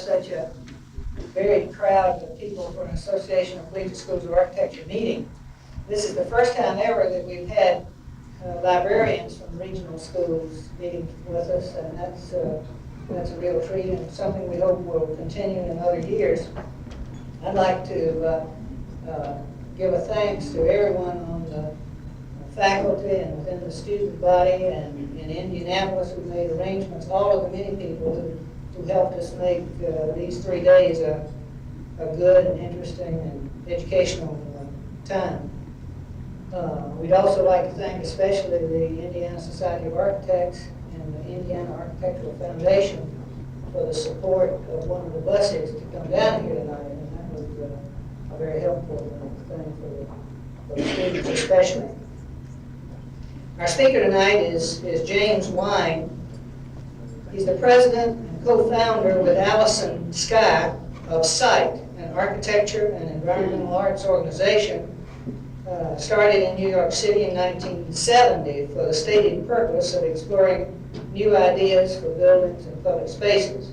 such a varied crowd of people for an Association of Collegiate Schools of Architecture meeting. This is the first time ever that we've had librarians from regional schools meeting with us, and that's a real treat and something we hope will continue in other years. I'd like to give a thanks to everyone on the faculty and within the student body and in Indianapolis who made arrangements, all of the many people who helped us make these 3 days a good and interesting and educational time. We'd also like to thank especially the Indiana Society of Architects and the Indiana Architectural Foundation for the support of one of the buses to come down here tonight, and that was a very helpful thing for the students especially. Our speaker tonight is James Wine. He's the president and co-founder with Allison Skye of SITE, an architecture and environmental arts organization started in New York City in 1970 for the stated purpose of exploring new ideas for buildings and public spaces.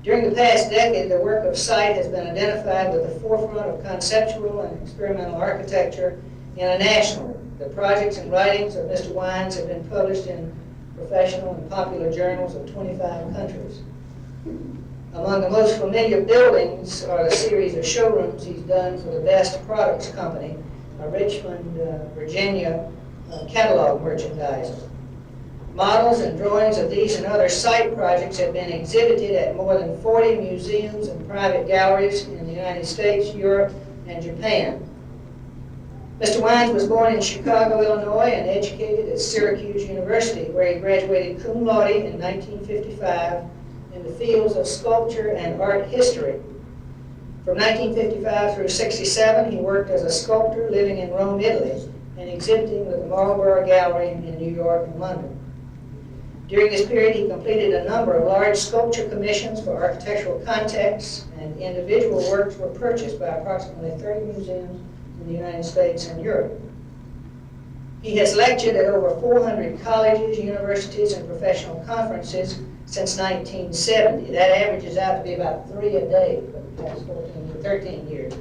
During the past decade, the work of SITE has been identified with the forefront of conceptual and experimental architecture internationally. The projects and writings of Mr. Wines have been published in professional and popular journals of 25 countries. Among the most familiar buildings are the series of showrooms he's done for the Best Products Company, a Richmond, Virginia catalog merchandiser. Models and drawings of these and other SITE projects have been exhibited at more than 40 museums and private galleries in the United States, Europe, and Japan. Mr. Wines was born in Chicago, Illinois, and educated at Syracuse University, where he graduated cum laude in 1955 in the fields of sculpture and art history. From 1955 through 67, he worked as a sculptor living in Rome, Italy, and exhibiting with the Marlborough Gallery in New York and London. During this period, he completed a number of large sculpture commissions for architectural contexts, and individual works were purchased by approximately 30 museums in the United States and Europe. He has lectured at over 400 colleges, universities, and professional conferences since 1970. That averages out to be about 3 a day for the past 13 years,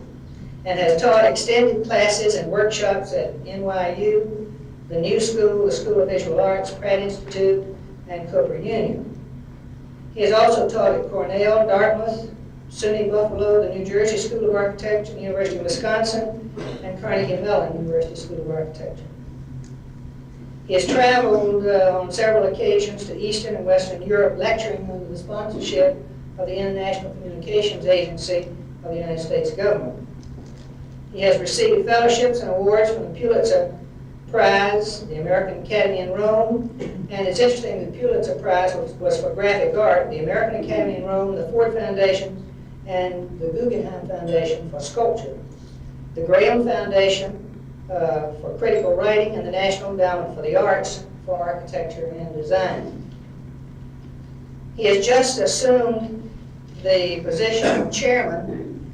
and has taught extended classes and workshops at NYU, the New School, the School of Visual Arts, Pratt Institute, and Cooper Union. He has also taught at Cornell, Dartmouth, SUNY Buffalo, the New Jersey School of Architecture, the University of Wisconsin, and Carnegie Mellon University School of Architecture. He has traveled on several occasions to Eastern and Western Europe, lecturing under the sponsorship of the International Communications Agency of the United States government. He has received fellowships and awards from the Pulitzer Prize, the American Academy in Rome, and it's interesting, the Pulitzer Prize was for graphic art, the American Academy in Rome, the Ford Foundation, and the Guggenheim Foundation for sculpture, the Graham Foundation for critical writing, and the National Endowment for the Arts for architecture and design. He has just assumed the position of chairman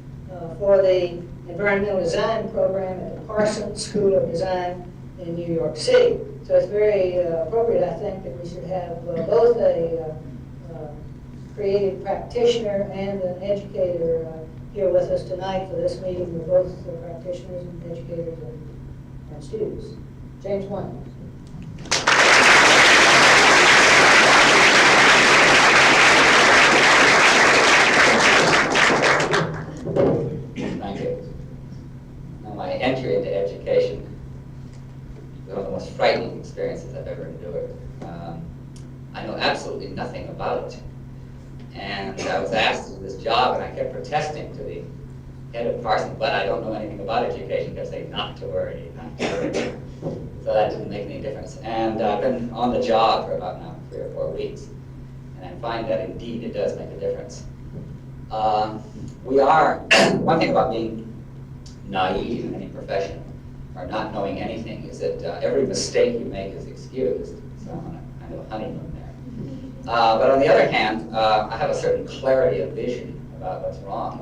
for the environmental design program at the Parsons School of Design in New York City. So it's very appropriate, I think, that we should have both a creative practitioner and an educator here with us tonight for this meeting with both practitioners and educators and students. James Wine. Thank you. Now, my entry into education was one of the most frightening experiences I've ever endured. I know absolutely nothing about it. And I was asked to do this job, and I kept protesting to the head of Parsons, but I don't know anything about education. He kept saying, not to worry, not to worry. So that didn't make any difference. And I've been on the job for about now 3 or 4 weeks, and I find that indeed it does make a difference. One thing about being naive in any profession, or not knowing anything, is that every mistake you make is excused. So I'm on a kind of a honeymoon there. But on the other hand, I have a certain clarity of vision about what's wrong.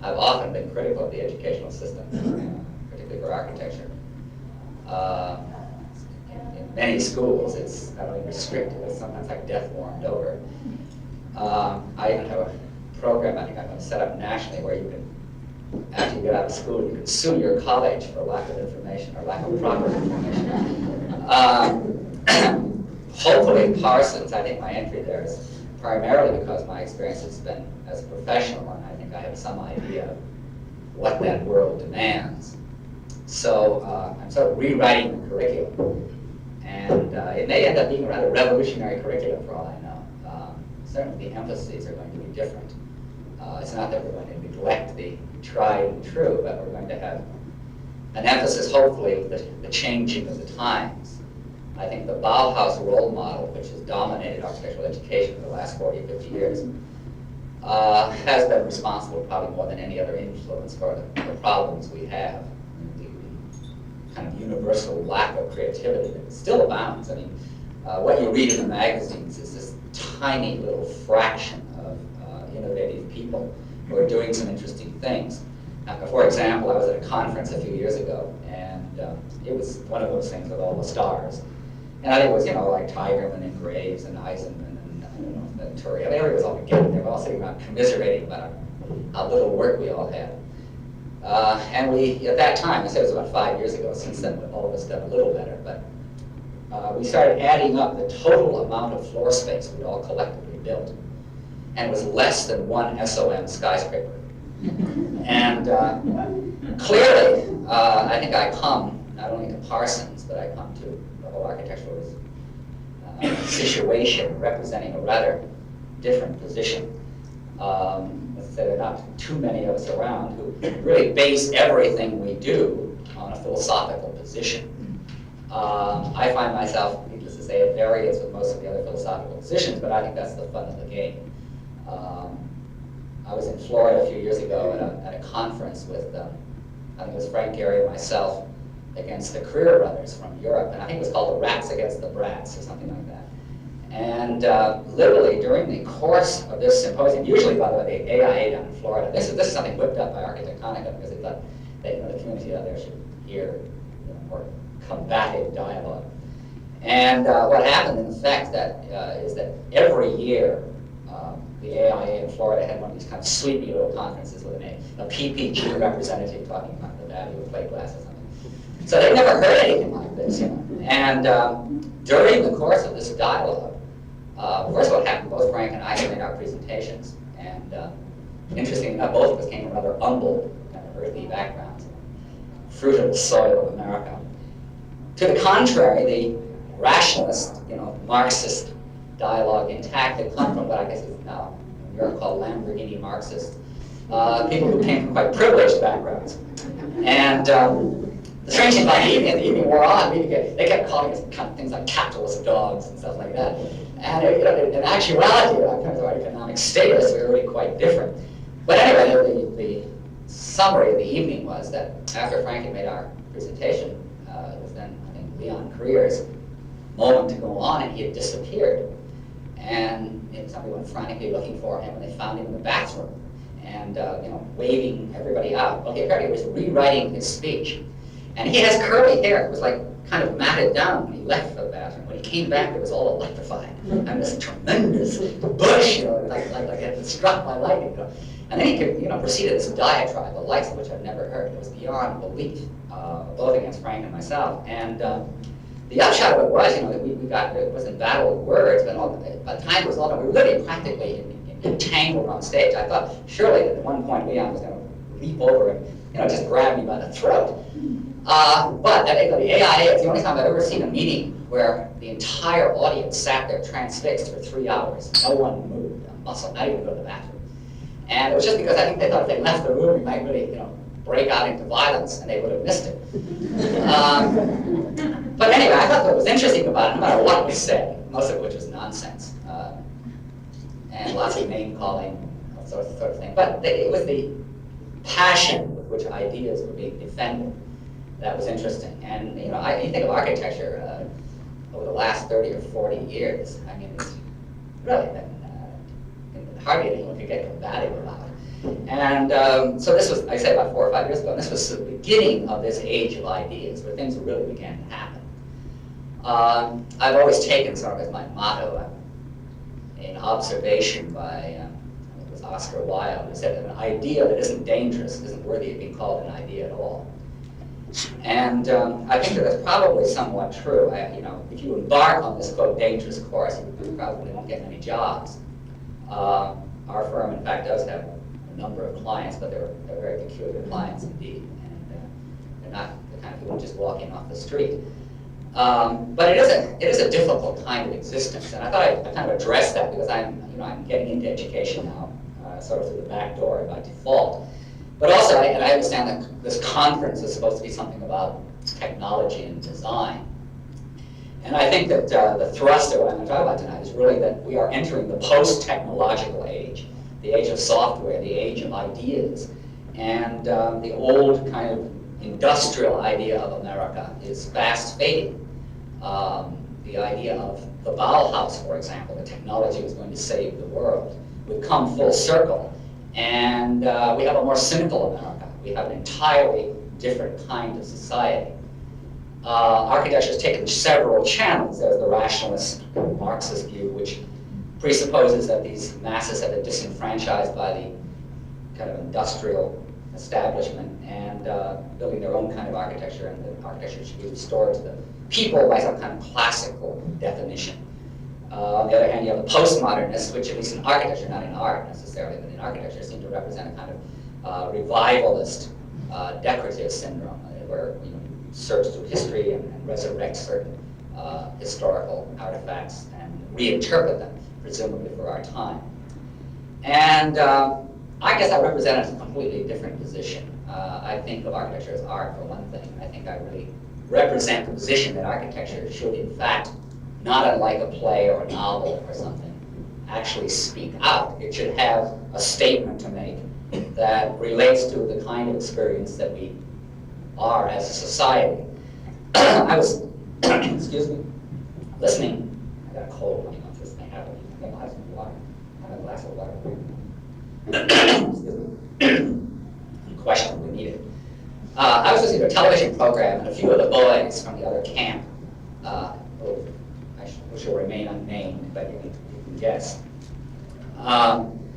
I've often been critical of the educational system, particularly for architecture. In many schools, it's not only restrictive, it's sometimes like death warmed over. I even have a program I think I'm going to set up nationally where you can, after you get out of school, you can sue your college for lack of information or lack of proper information. Hopefully Parsons, I think my entry there is primarily because my experience has been as a professional, and I think I have some idea of what that world demands. So I'm sort of rewriting the curriculum, and it may end up being a rather revolutionary curriculum for all I know. Certainly the emphases are going to be different. It's not that we're going to neglect the tried and true, but we're going to have an emphasis, hopefully, with the changing of the times. I think the Bauhaus role model, which has dominated architectural education for the last 40 or 50 years, has been responsible probably more than any other influence for the problems we have. The kind of universal lack of creativity that still abounds. I mean, what you read in the magazines is this tiny little fraction of innovative people who are doing some interesting things. Now, for example, I was at a conference a few years ago, and it was one of those things with all the stars. And I think it was, like Tigerman and Graves and Eisenman and, I don't know, Venturi. I mean, everybody was all together. They were all sitting around commiserating about how little work we all had. And we, at that time, I said it was about 5 years ago, since then all of us done a little better, but we started adding up the total amount of floor space we'd all collectively built. And it was less than one SOM skyscraper. And clearly, I think I come not only to Parsons, but I come to the whole architectural situation representing a rather different position. Let's say there are not too many of us around who really base everything we do on a philosophical position. I find myself, needless to say, at variance with most of the other philosophical positions, but I think that's the fun of the game. I was in Florida a few years ago at a conference with, I think it was Frank Gehry and myself, against the Career Brothers from Europe, and I think it was called The Rats Against the Brats, or something like that. And literally during the course of this symposium, usually by the way, the AIA down in Florida, this is something whipped up by Architectonica because they thought that the community out there should hear more combative dialogue. And what happened in effect is that every year the AIA in Florida had one of these kind of sleepy little conferences with a PPG representative talking about the value of plate glass or something. So they never heard anything like this, And during the course of this dialogue, first what happened, both Frank and I made our presentations, and interestingly enough, both of us came from rather humble, kind of earthy backgrounds, fruit of the soil of America. To the contrary, the rationalist, Marxist dialogue intact had come from what I guess is now in Europe called Lamborghini Marxists, people who came from quite privileged backgrounds. And the strange thing about the evening wore on, they kept calling us kind of things like capitalist dogs and stuff like that. And in actuality, in terms of our economic status, we were really quite different. But anyway, the summary of the evening was that after Frank had made our presentation, it was then, I think, Leon Creer's moment to go on, and he had disappeared. And somebody went frantically looking for him, and they found him in the bathroom, and waving everybody out. Well, he apparently was rewriting his speech. And he has curly hair. It was like kind of matted down when he left for the bathroom. When he came back, it was all electrified. And this tremendous bush, like it had been struck by lightning. And then he proceeded this diatribe, the likes of which I've never heard. It was beyond belief, both against Frank and myself. And the upshot of it was, it was in battle with words, but by the time it was all done, we were literally practically entangled on stage. I thought surely that at one point Leon was going to leap over and just grab me by the throat. But at the AIA, it's the only time I've ever seen a meeting where the entire audience sat there transfixed for 3 hours. No one moved a muscle, not even go to the bathroom. And it was just because I think they thought if they left the room, we might really, break out into violence, and they would have missed it. But anyway, I thought what was interesting about it, no matter what was said, most of which was nonsense, and lots of name-calling, sort of thing. But it was the passion with which ideas were being defended that was interesting. And you think of architecture over the last 30 or 40 years. I mean, it's really been hardly anyone could get combative about it. And so this was, I said, about 4 or 5 years ago, and this was the beginning of this age of ideas where things really began to happen. I've always taken sort of as my motto, an observation by, I think it was Oscar Wilde, who said that an idea that isn't dangerous isn't worthy of being called an idea at all. And I think that that's probably somewhat true. If you embark on this, quote, dangerous course, you probably won't get many jobs. Our firm, in fact, does have a number of clients, but they're very peculiar clients indeed. And they're not the kind of people who just walk in off the street. But it is a difficult kind of existence, and I thought I'd kind of address that because I'm getting into education now, sort of through the back door by default. But also, I understand that this conference is supposed to be something about technology and design. And I think that the thrust of what I'm going to talk about tonight is really that we are entering the post-technological age, the age of software, the age of ideas. And the old kind of industrial idea of America is fast fading. The idea of the Bauhaus, for example, the technology was going to save the world, would come full circle. And we have a more cynical America. We have an entirely different kind of society. Architecture has taken several channels. There's the rationalist Marxist view, which presupposes that these masses have been disenfranchised by the kind of industrial establishment and building their own kind of architecture, and the architecture should be restored to the people by some kind of classical definition. On the other hand, you have the postmodernists, which at least in architecture, not in art necessarily, but in architecture, seem to represent a kind of revivalist, decorative syndrome, where you search through history and resurrect certain historical artifacts and reinterpret them, presumably for our time. And I guess I represent a completely different position. I think of architecture as art, for one thing. I think I really represent the position that architecture should, in fact, not unlike a play or a novel or something, actually speak out. It should have a statement to make that relates to the kind of experience that we are as a society. I was, excuse me, listening. I got a cold running off this may happen. I think I'll have some water. I have a glass of water. Excuse me. Unquestionably needed. I was listening to a television program, and a few of the boys from the other camp, which will remain unnamed, but you can guess.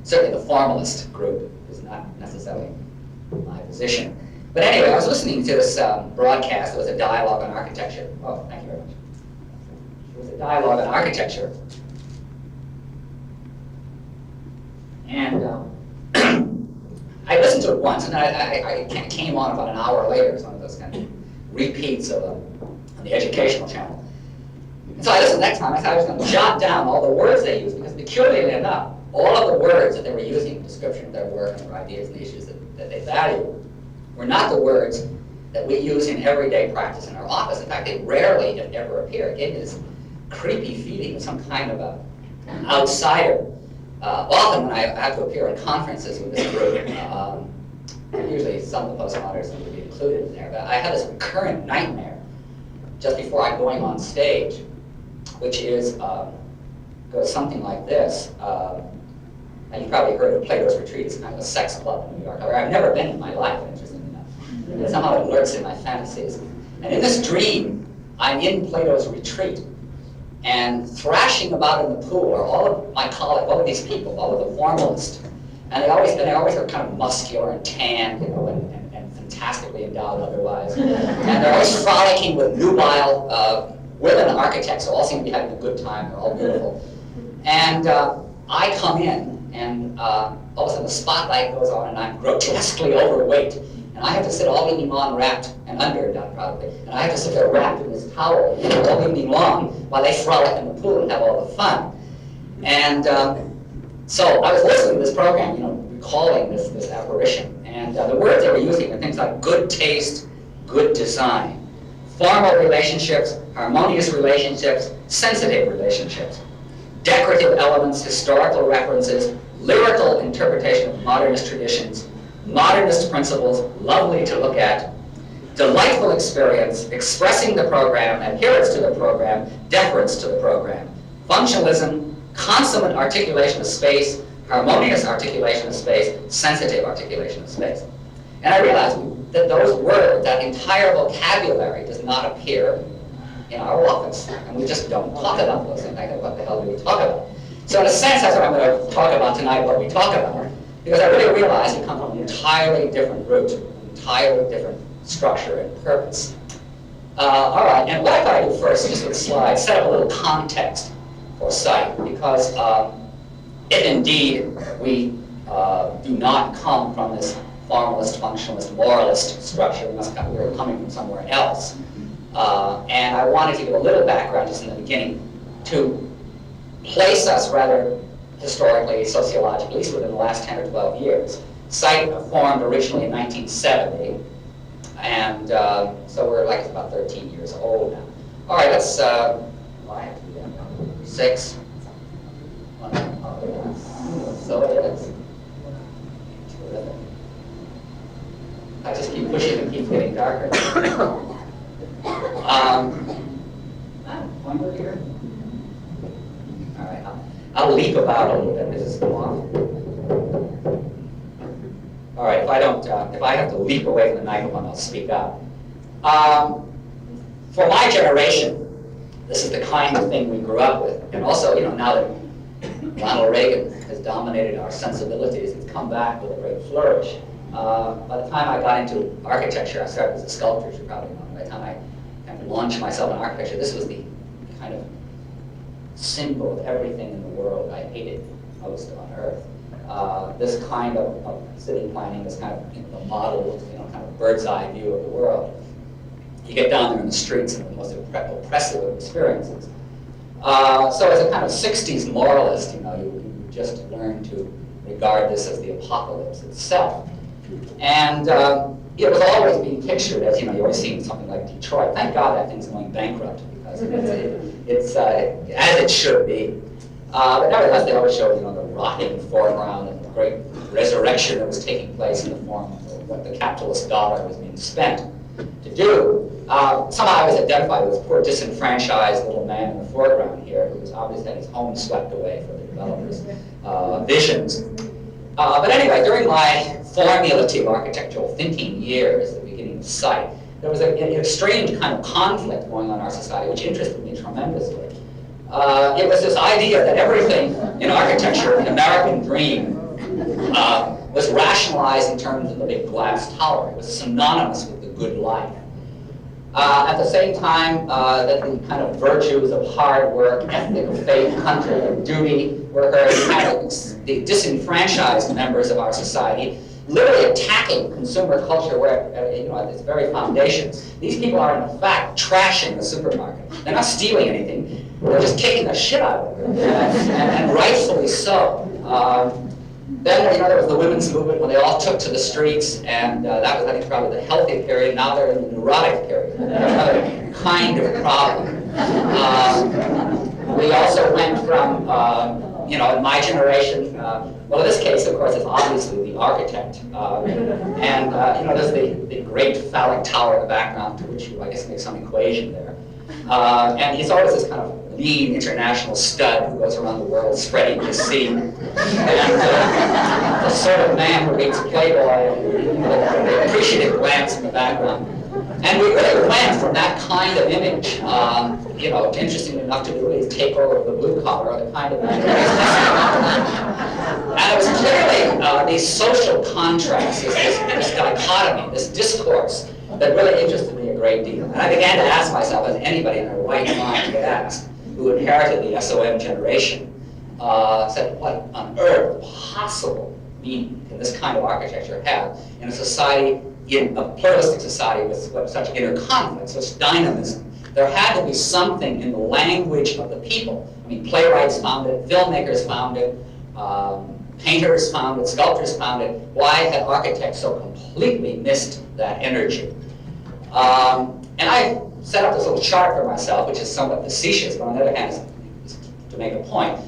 Certainly the formalist group is not necessarily my position. But anyway, I was listening to this broadcast. It was a dialogue on architecture. Oh, thank you very much. It was a dialogue on architecture. And I listened to it once, and I came on about an hour later. It was one of those kind of repeats of on the educational channel. And so I listened next time. I thought I was going to jot down all the words they used, because peculiarly enough, all of the words that they were using in description of their work and their ideas and the issues that they value were not the words that we use in everyday practice in our office. In fact, they rarely, if ever, appear. It gave me this creepy feeling of some kind of an outsider. Often when I have to appear in conferences with this group, usually some of the postmodernists would be included in there, but I have this recurrent nightmare just before I'm going on stage, which is goes something like this. And you've probably heard of Plato's Retreat. It's kind of a sex club in New York. I've never been in my life, interestingly enough. But somehow it lurks in my fantasies. And in this dream, I'm in Plato's retreat, and thrashing about in the pool are all of my colleagues, all of these people, all of the formalists. And they always are kind of muscular and tanned, and fantastically endowed otherwise. And they're always frolicking with nubile women architects, who all seem to be having a good time. They're all beautiful. And I come in, and all of a sudden the spotlight goes on, and I'm grotesquely overweight. And I have to sit all evening long wrapped, and underdone probably, and I have to sit there wrapped in this towel all evening long while they frolic in the pool and have all the fun. And so I was listening to this program, recalling this apparition. And the words they were using were things like good taste, good design, formal relationships, harmonious relationships, sensitive relationships, decorative elements, historical references, lyrical interpretation of modernist traditions, modernist principles, lovely to look at, delightful experience, expressing the program, adherence to the program, deference to the program, functionalism, consummate articulation of space, harmonious articulation of space, sensitive articulation of space. And I realized that those words, that entire vocabulary, does not appear in our office. And we just don't talk about those things. Like, what the hell do we talk about? So in a sense, that's what I'm going to talk about tonight, what we talk about, because I really realize we come from an entirely different root, an entirely different structure and purpose. All right, and what I thought I'd do first, just with the slides, set up a little context for sight, because if indeed we do not come from this formalist, functionalist, moralist structure, we're coming from somewhere else. And I wanted to give a little background just in the beginning to place us rather historically, sociologically, at least within the last 10 or 12 years. Sight formed originally in 1970, and so we're like about 13 years old now. All right, let's, I have to do that now. 6. So it is. Terrific. I just keep pushing and keep getting darker. Pointer here. All right, I'll leap about a little bit. Does this go off? All right, if I have to leap away from the microphone, I'll speak up. For my generation, this is the kind of thing we grew up with, and also, now that Ronald Reagan has dominated our sensibilities, it's come back with a great flourish. By the time I got into architecture, I started as a sculptor, you probably know. By the time I kind of launched myself in architecture, this was the kind of symbol of everything in the world I hated most on earth. This kind of city planning, this kind of the model, kind of bird's eye view of the world. You get down there in the streets and the most oppressive of experiences. So as a kind of 60s moralist, you just learn to regard this as the apocalypse itself. And it was always being pictured as, you always see something like Detroit. Thank God that thing's going bankrupt, because it's as it should be. But nevertheless, they always showed, the rotting foreground and the great resurrection that was taking place in the form of what the capitalist dollar was being spent to do. Somehow I was identified with this poor disenfranchised little man in the foreground here, who was obviously had his home swept away for the developers' visions. But anyway, during my formulative architectural thinking years, the beginning of sight, there was a strange kind of conflict going on in our society, which interested me tremendously. It was this idea that everything in architecture, the American dream, was rationalized in terms of the big glass tower. It was synonymous with the good life. At the same time, that the kind of virtues of hard work, ethic of faith, country, and duty were heard, the disenfranchised members of our society literally attacking consumer culture where, at its very foundation. These people are, in fact, trashing the supermarket. They're not stealing anything. They're just kicking the shit out of it, and rightfully so. Then, there was the women's movement when they all took to the streets, and that was, I think, probably the healthy period. Now they're in the neurotic period. Another kind of problem. We also went from, in my generation, well, in this case, of course, it's obviously the architect. And, there's the great phallic tower in the background, to which you, I guess, make some equation there. And he's always this kind of lean international stud who goes around the world spreading his seed. And the sort of man who reads Playboy with an appreciative glance in the background. And we really went from that kind of image, interestingly enough, to really take over the blue collar, the kind of man. And it was clearly these social contrasts, this dichotomy, this discourse, that really interested me a great deal. And I began to ask myself, as anybody in their right mind would ask, who inherited the SOM generation, said, what on earth possible meaning can this kind of architecture have in a society, in a pluralistic society with such inner conflict, such dynamism? There had to be something in the language of the people. I mean, playwrights found it, filmmakers found it, painters found it, sculptors found it. Why had architects so completely missed that energy? And I set up this little chart for myself, which is somewhat facetious, but on the other hand, is to make a point.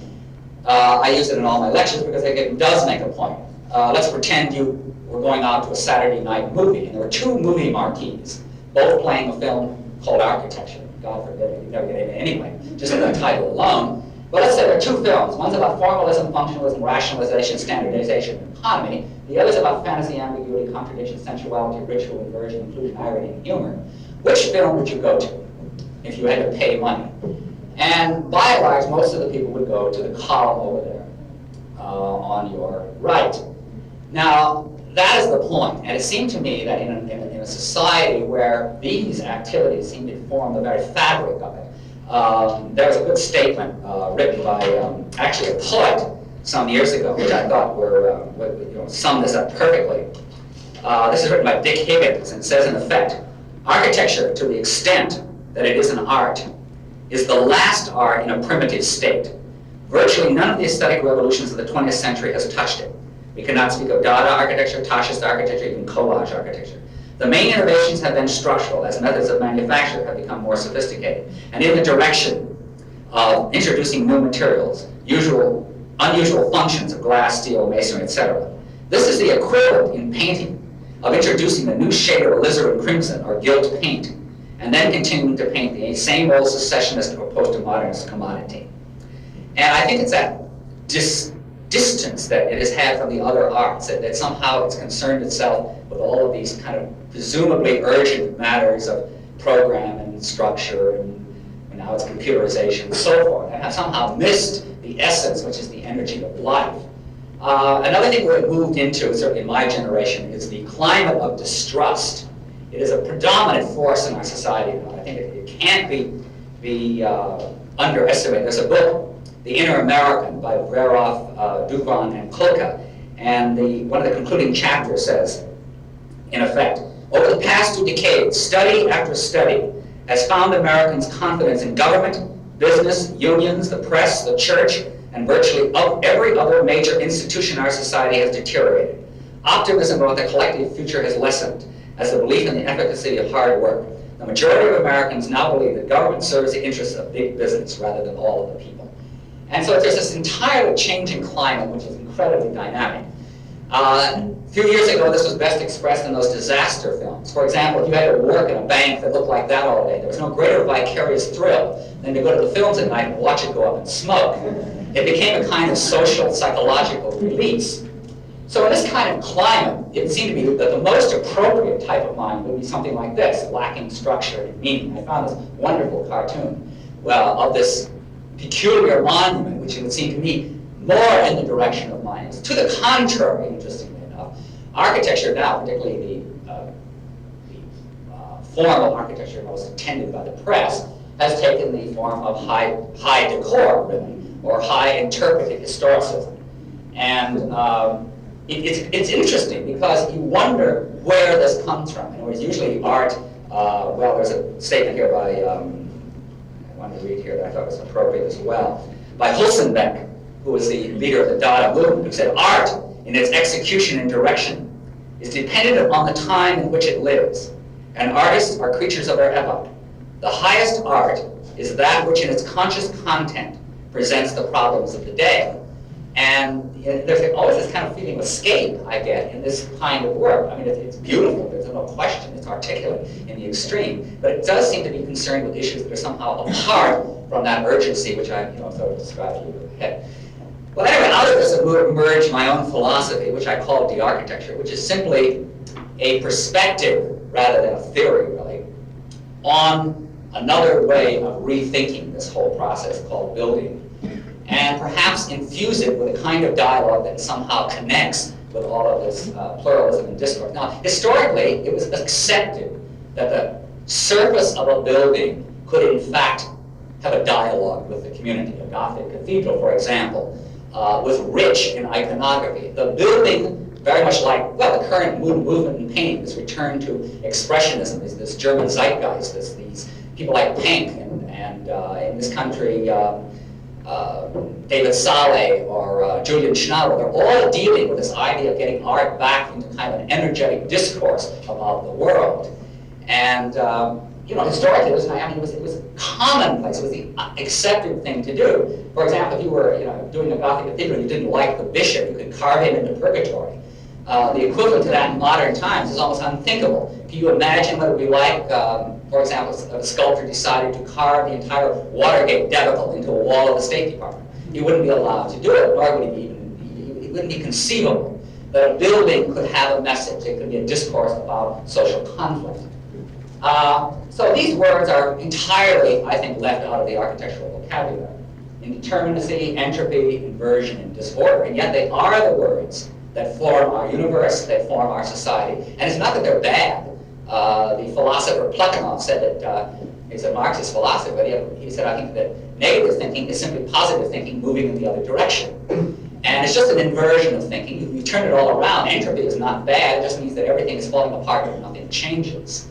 I use it in all my lectures because it does make a point. Let's pretend you were going out to a Saturday night movie, and there were two movie marquees, both playing a film called Architecture. God forbid, you never get in anyway, just in the title alone. But let's say there are two films. One's about formalism, functionalism, rationalization, standardization, and economy. The other's about fantasy, ambiguity, contradiction, sensuality, ritual, inversion, inclusion, irony, and humor. Which film would you go to if you had to pay money? And by and large, most of the people would go to the column over there on your right. Now, that is the point. And it seemed to me that in a society where these activities seem to form the very fabric of it, there was a good statement written by actually a poet some years ago, which I thought summed this up perfectly. This is written by Dick Higgins, and it says, in effect, architecture, to the extent that it is an art, is the last art in a primitive state. Virtually none of the aesthetic revolutions of the 20th century has touched it. We cannot speak of Dada architecture, Tachist architecture, even collage architecture. The main innovations have been structural, as methods of manufacture have become more sophisticated, and in the direction of introducing new materials, unusual functions of glass, steel, masonry, etc. This is the equivalent in painting of introducing a new shade of alizarin crimson or gilt paint, and then continuing to paint the same old secessionist or post-modernist commodity. And I think it's that distance that it has had from the other arts, that somehow it's concerned itself with all of these kind of presumably urgent matters of program and structure, and now it's computerization and so forth, and have somehow missed the essence, which is the energy of life. Another thing we've moved into, certainly in my generation, is the climate of distrust. It is a predominant force in our society now. I think it can't be underestimated. There's a book, The Inner American, by Veroff, Dubron, and Kulka, and one of the concluding chapters says, in effect, over the past 2 decades, study after study has found Americans' confidence in government, business, unions, the press, the church, and virtually every other major institution in our society has deteriorated. Optimism about the collective future has lessened, as the belief in the efficacy of hard work. The majority of Americans now believe that government serves the interests of big business rather than all of the people. And so there's this entirely changing climate, which is incredibly dynamic. A few years ago, this was best expressed in those disaster films. For example, if you had to work in a bank that looked like that all day, there was no greater vicarious thrill than to go to the films at night and watch it go up in smoke. It became a kind of social, psychological release. So in this kind of climate, it seemed to me that the most appropriate type of mind would be something like this, lacking structure and meaning. I found this wonderful cartoon of this peculiar monument, which it would seem to me more in the direction of minds. To the contrary, interestingly enough, architecture now, particularly the form of architecture most attended by the press, has taken the form of high decor, really, or high interpretive historicism. And it's interesting because you wonder where this comes from. And it was usually art. Well, there's a statement here by, I wanted to read here that I thought was appropriate as well, by Hulsenbeck, who was the leader of the Dada movement, who said, art, in its execution and direction, is dependent upon the time in which it lives, and artists are creatures of their epoch. The highest art is that which in its conscious content presents the problems of the day. And there's always this kind of feeling of escape I get in this kind of work. I mean, it's beautiful, there's no question, it's articulate in the extreme, but it does seem to be concerned with issues that are somehow apart from that urgency, which I sort of described to you ahead. Well, anyway, out of this emerged my own philosophy, which I call de-architecture, which is simply a perspective, rather than a theory, really, on another way of rethinking this whole process called building, and perhaps infuse it with a kind of dialogue that somehow connects with all of this pluralism and discourse. Now, historically, it was accepted that the surface of a building could, in fact, have a dialogue with the community. A Gothic cathedral, for example, was rich in iconography. The building, very much like, well, the current movement in painting, this return to expressionism, this German zeitgeist, these people like Pank, and in this country, David Saleh or Julian Schnauer, they're all dealing with this idea of getting art back into kind of an energetic discourse about the world. And historically, it was commonplace. It was the accepted thing to do. For example, if you were doing a Gothic cathedral, you didn't like the bishop, you could carve him into purgatory. The equivalent to that in modern times is almost unthinkable. Can you imagine what it would be like, for example, if a sculptor decided to carve the entire Watergate debacle into a wall of the State Department? He wouldn't be allowed to do it, nor would it wouldn't be conceivable that a building could have a message. It could be a discourse about social conflict. So these words are entirely, I think, left out of the architectural vocabulary. Indeterminacy, entropy, inversion, and disorder, and yet they are the words that form our universe, that form our society. And it's not that they're bad. The philosopher Plekhanov said that, he's a Marxist philosopher, but he said, I think that negative thinking is simply positive thinking moving in the other direction. And it's just an inversion of thinking. You turn it all around. Entropy is not bad. It just means that everything is falling apart and nothing changes.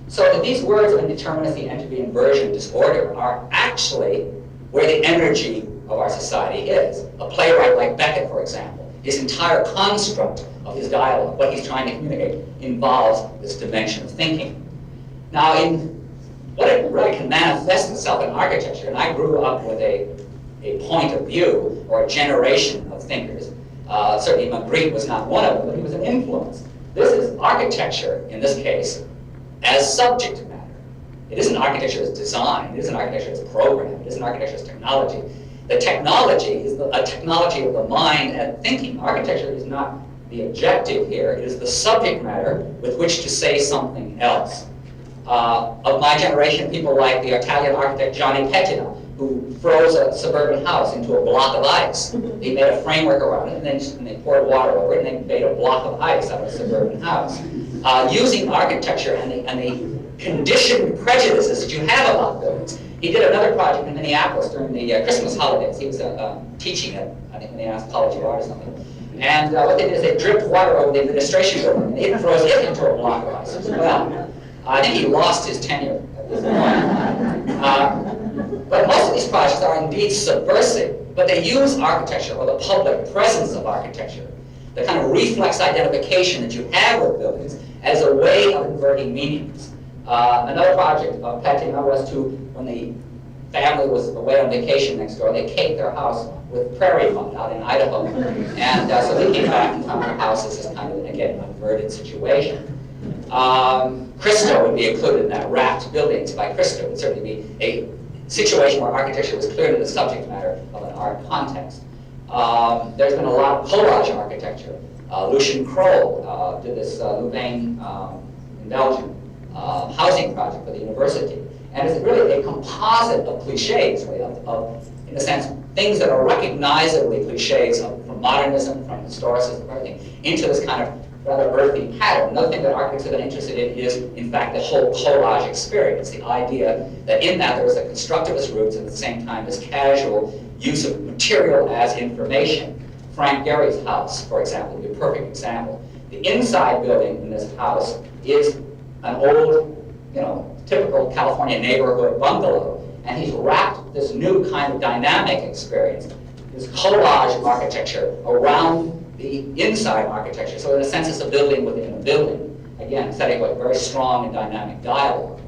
So that these words of indeterminacy, entropy, inversion, disorder are actually where the energy of our society is. A playwright like Beckett, for example, his entire construct of his dialogue, what he's trying to communicate, involves this dimension of thinking. Now, what it really can manifest itself in architecture, and I grew up with a point of view or a generation of thinkers. Certainly Magritte was not one of them, but he was an influence. This is architecture, in this case, as subject matter. It isn't architecture as design, it isn't architecture as program, it isn't architecture as technology. The technology is a technology of the mind and thinking. Architecture is not the objective here, it is the subject matter with which to say something else. Of my generation, people like the Italian architect Gianni Pettina, who froze a suburban house into a block of ice. He made a framework around it, and then they poured water over it, and they made a block of ice out of a suburban house. Using architecture and the conditioned prejudices that you have about buildings. He did another project in Minneapolis during the Christmas holidays. He was teaching at, I think, Minneapolis College of Art or something. And what they did is they dripped water over the administration building, and they froze it into a block of ice as well. I think he lost his tenure at this point. But most of these projects are indeed subversive, but they use architecture or the public presence of architecture, the kind of reflex identification that you have with buildings, as a way of inverting meanings. Another project of Pettina was to, when the family was away on vacation next door, they caked their house with prairie mud out in Idaho. And so they came back and found their house as this kind of, again, inverted situation. Christo would be included in that. Wrapped buildings by Christo would certainly be a situation where architecture was clearly the subject matter of an art context. There's been a lot of collage architecture. Lucien Kroll did this Louvain in Belgium housing project for the university. And it's really a composite of cliches, really, of, in a sense, things that are recognizably cliches from modernism, from historicism, everything, into this kind of rather earthy pattern. Another thing that architects have been interested in is, in fact, the whole collage experience, the idea that in that there was a constructivist roots and at the same time this casual use of material as information. Frank Gehry's house, for example, would be a perfect example. The inside building in this house is an old, typical California neighborhood bungalow, and he's wrapped this new kind of dynamic experience, this collage architecture around the inside architecture. So in a sense, it's a building within a building. Again, setting up a very strong and dynamic dialogue.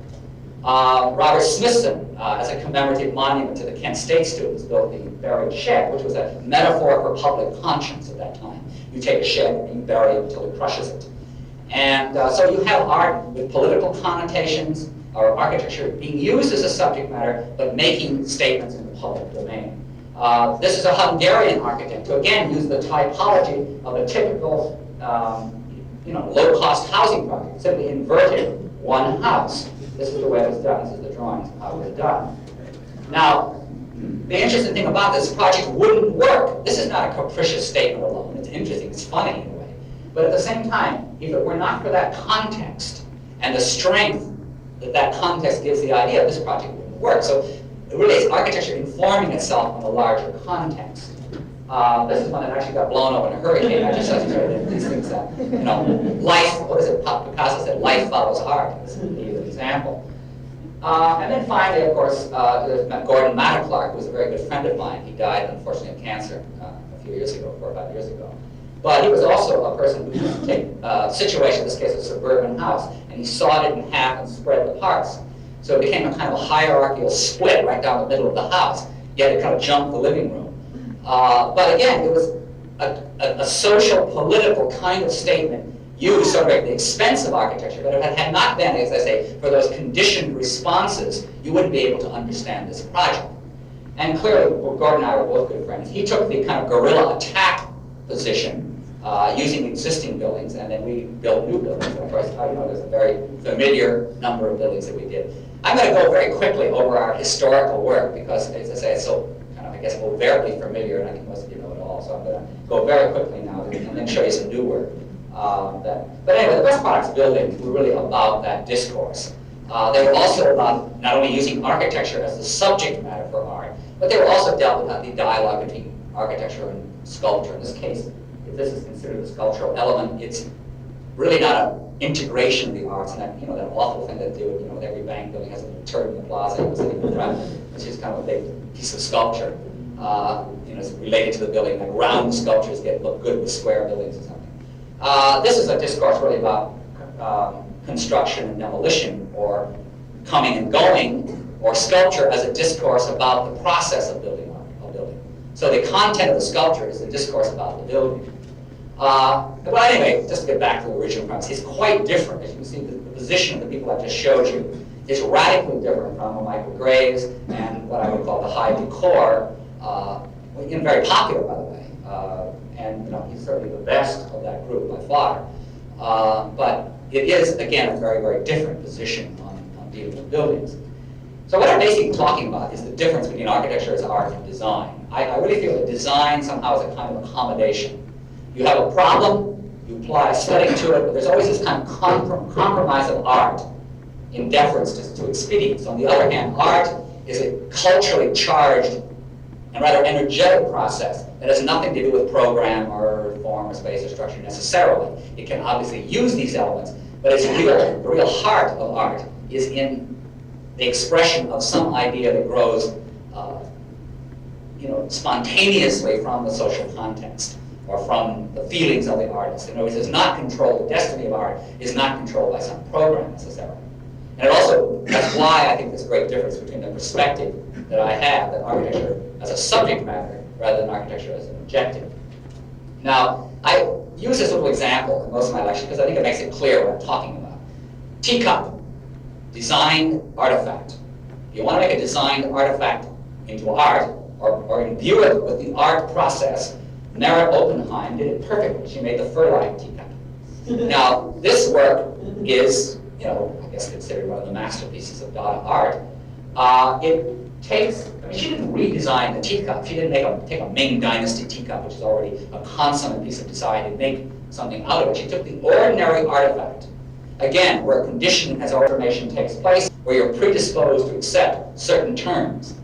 Robert Smithson, as a commemorative monument to the Kent State students, built the buried shed, which was a metaphor for public conscience at that time. You take a shed and you bury it until it crushes it. And so you have art with political connotations, or architecture being used as a subject matter, but making statements in the public domain. This is a Hungarian architect who again used the typology of a typical, low-cost housing project, simply inverted one house. This is the way it was done. This is the drawings of how it was done. Now, the interesting thing about this project wouldn't work. This is not a capricious statement alone. It's interesting. It's funny in a way. But at the same time, if it were not for that context and the strength that that context gives the idea, this project wouldn't work. So it really is architecture informing itself on a larger context. This is one that actually got blown up in a hurricane. I just illustrated these things that, life, what is it, Picasso said, life follows art. This is an example. And then finally, of course, there's Gordon Matta-Clark, who was a very good friend of mine. He died, unfortunately, of cancer a few years ago, 4 or 5 years ago. But he was also a person who used to take a situation, in this case a suburban house, and he sawed it in half and spread the parts. So it became a kind of hierarchical split right down the middle of the house. You had to kind of jump the living room. But again, it was a social, political kind of statement used sort of at the expense of architecture. But if it had not been, as I say, for those conditioned responses, you wouldn't be able to understand this project. And clearly, Gordon and I were both good friends. He took the kind of guerrilla attack position using existing buildings, and then we built new buildings. And of course, there's a very familiar number of buildings that we did. I'm going to go very quickly over our historical work because, as I say, it's so kind of, I guess, overtly familiar, and I think most of you know it all. So I'm going to go very quickly now and then show you some new work. But anyway, the best products buildings were really about that discourse. They were also about not only using architecture as the subject matter for art, but they were also dealt with the dialogue between architecture and sculpture. In this case, if this is considered a sculptural element, it's really not an integration of the arts, and that, that awful thing that they do, with every bank building has a turret in the plaza sitting in front, which is kind of a big piece of sculpture. It's related to the building, like round sculptures look good with square buildings or something. This is a discourse really about construction and demolition, or coming and going, or sculpture as a discourse about the process of building a building. So the content of the sculpture is the discourse about the building. But anyway, just to get back to the original premise, it's quite different. As you can see, the position of the people I just showed you is radically different from Michael Graves and what I would call the high decor, very popular, by the way. And he's certainly the best of that group by far. But it is, again, a very, very different position on dealing with buildings. So what I'm basically talking about is the difference between architecture as art and design. I really feel that design somehow is a kind of accommodation. You have a problem, you apply aesthetic to it, but there's always this kind of compromise of art in deference to expedience. On the other hand, art is a culturally charged and rather energetic process that has nothing to do with program or form or space or structure necessarily. It can obviously use these elements, but the real heart of art is in the expression of some idea that grows spontaneously from the social context or from the feelings of the artist. In other words, it's not controlled, the destiny of art is not controlled by some program necessarily. And that's why I think there's a great difference between the perspective that I have, that architecture as a subject matter rather than architecture as an objective. Now, I use this little example in most of my lectures because I think it makes it clear what I'm talking about. Teacup, designed artifact. If you want to make a designed artifact into art, or imbue it with the art process, Merritt Oppenheim did it perfectly. She made the Furline teacup. Now, this work is, I guess considered one of the masterpieces of Dada art. She didn't redesign the teacup. She didn't take a Ming Dynasty teacup, which is already a consummate piece of design, and make something out of it. She took the ordinary artifact, again, where conditioning as transformation takes place, where you're predisposed to accept certain terms.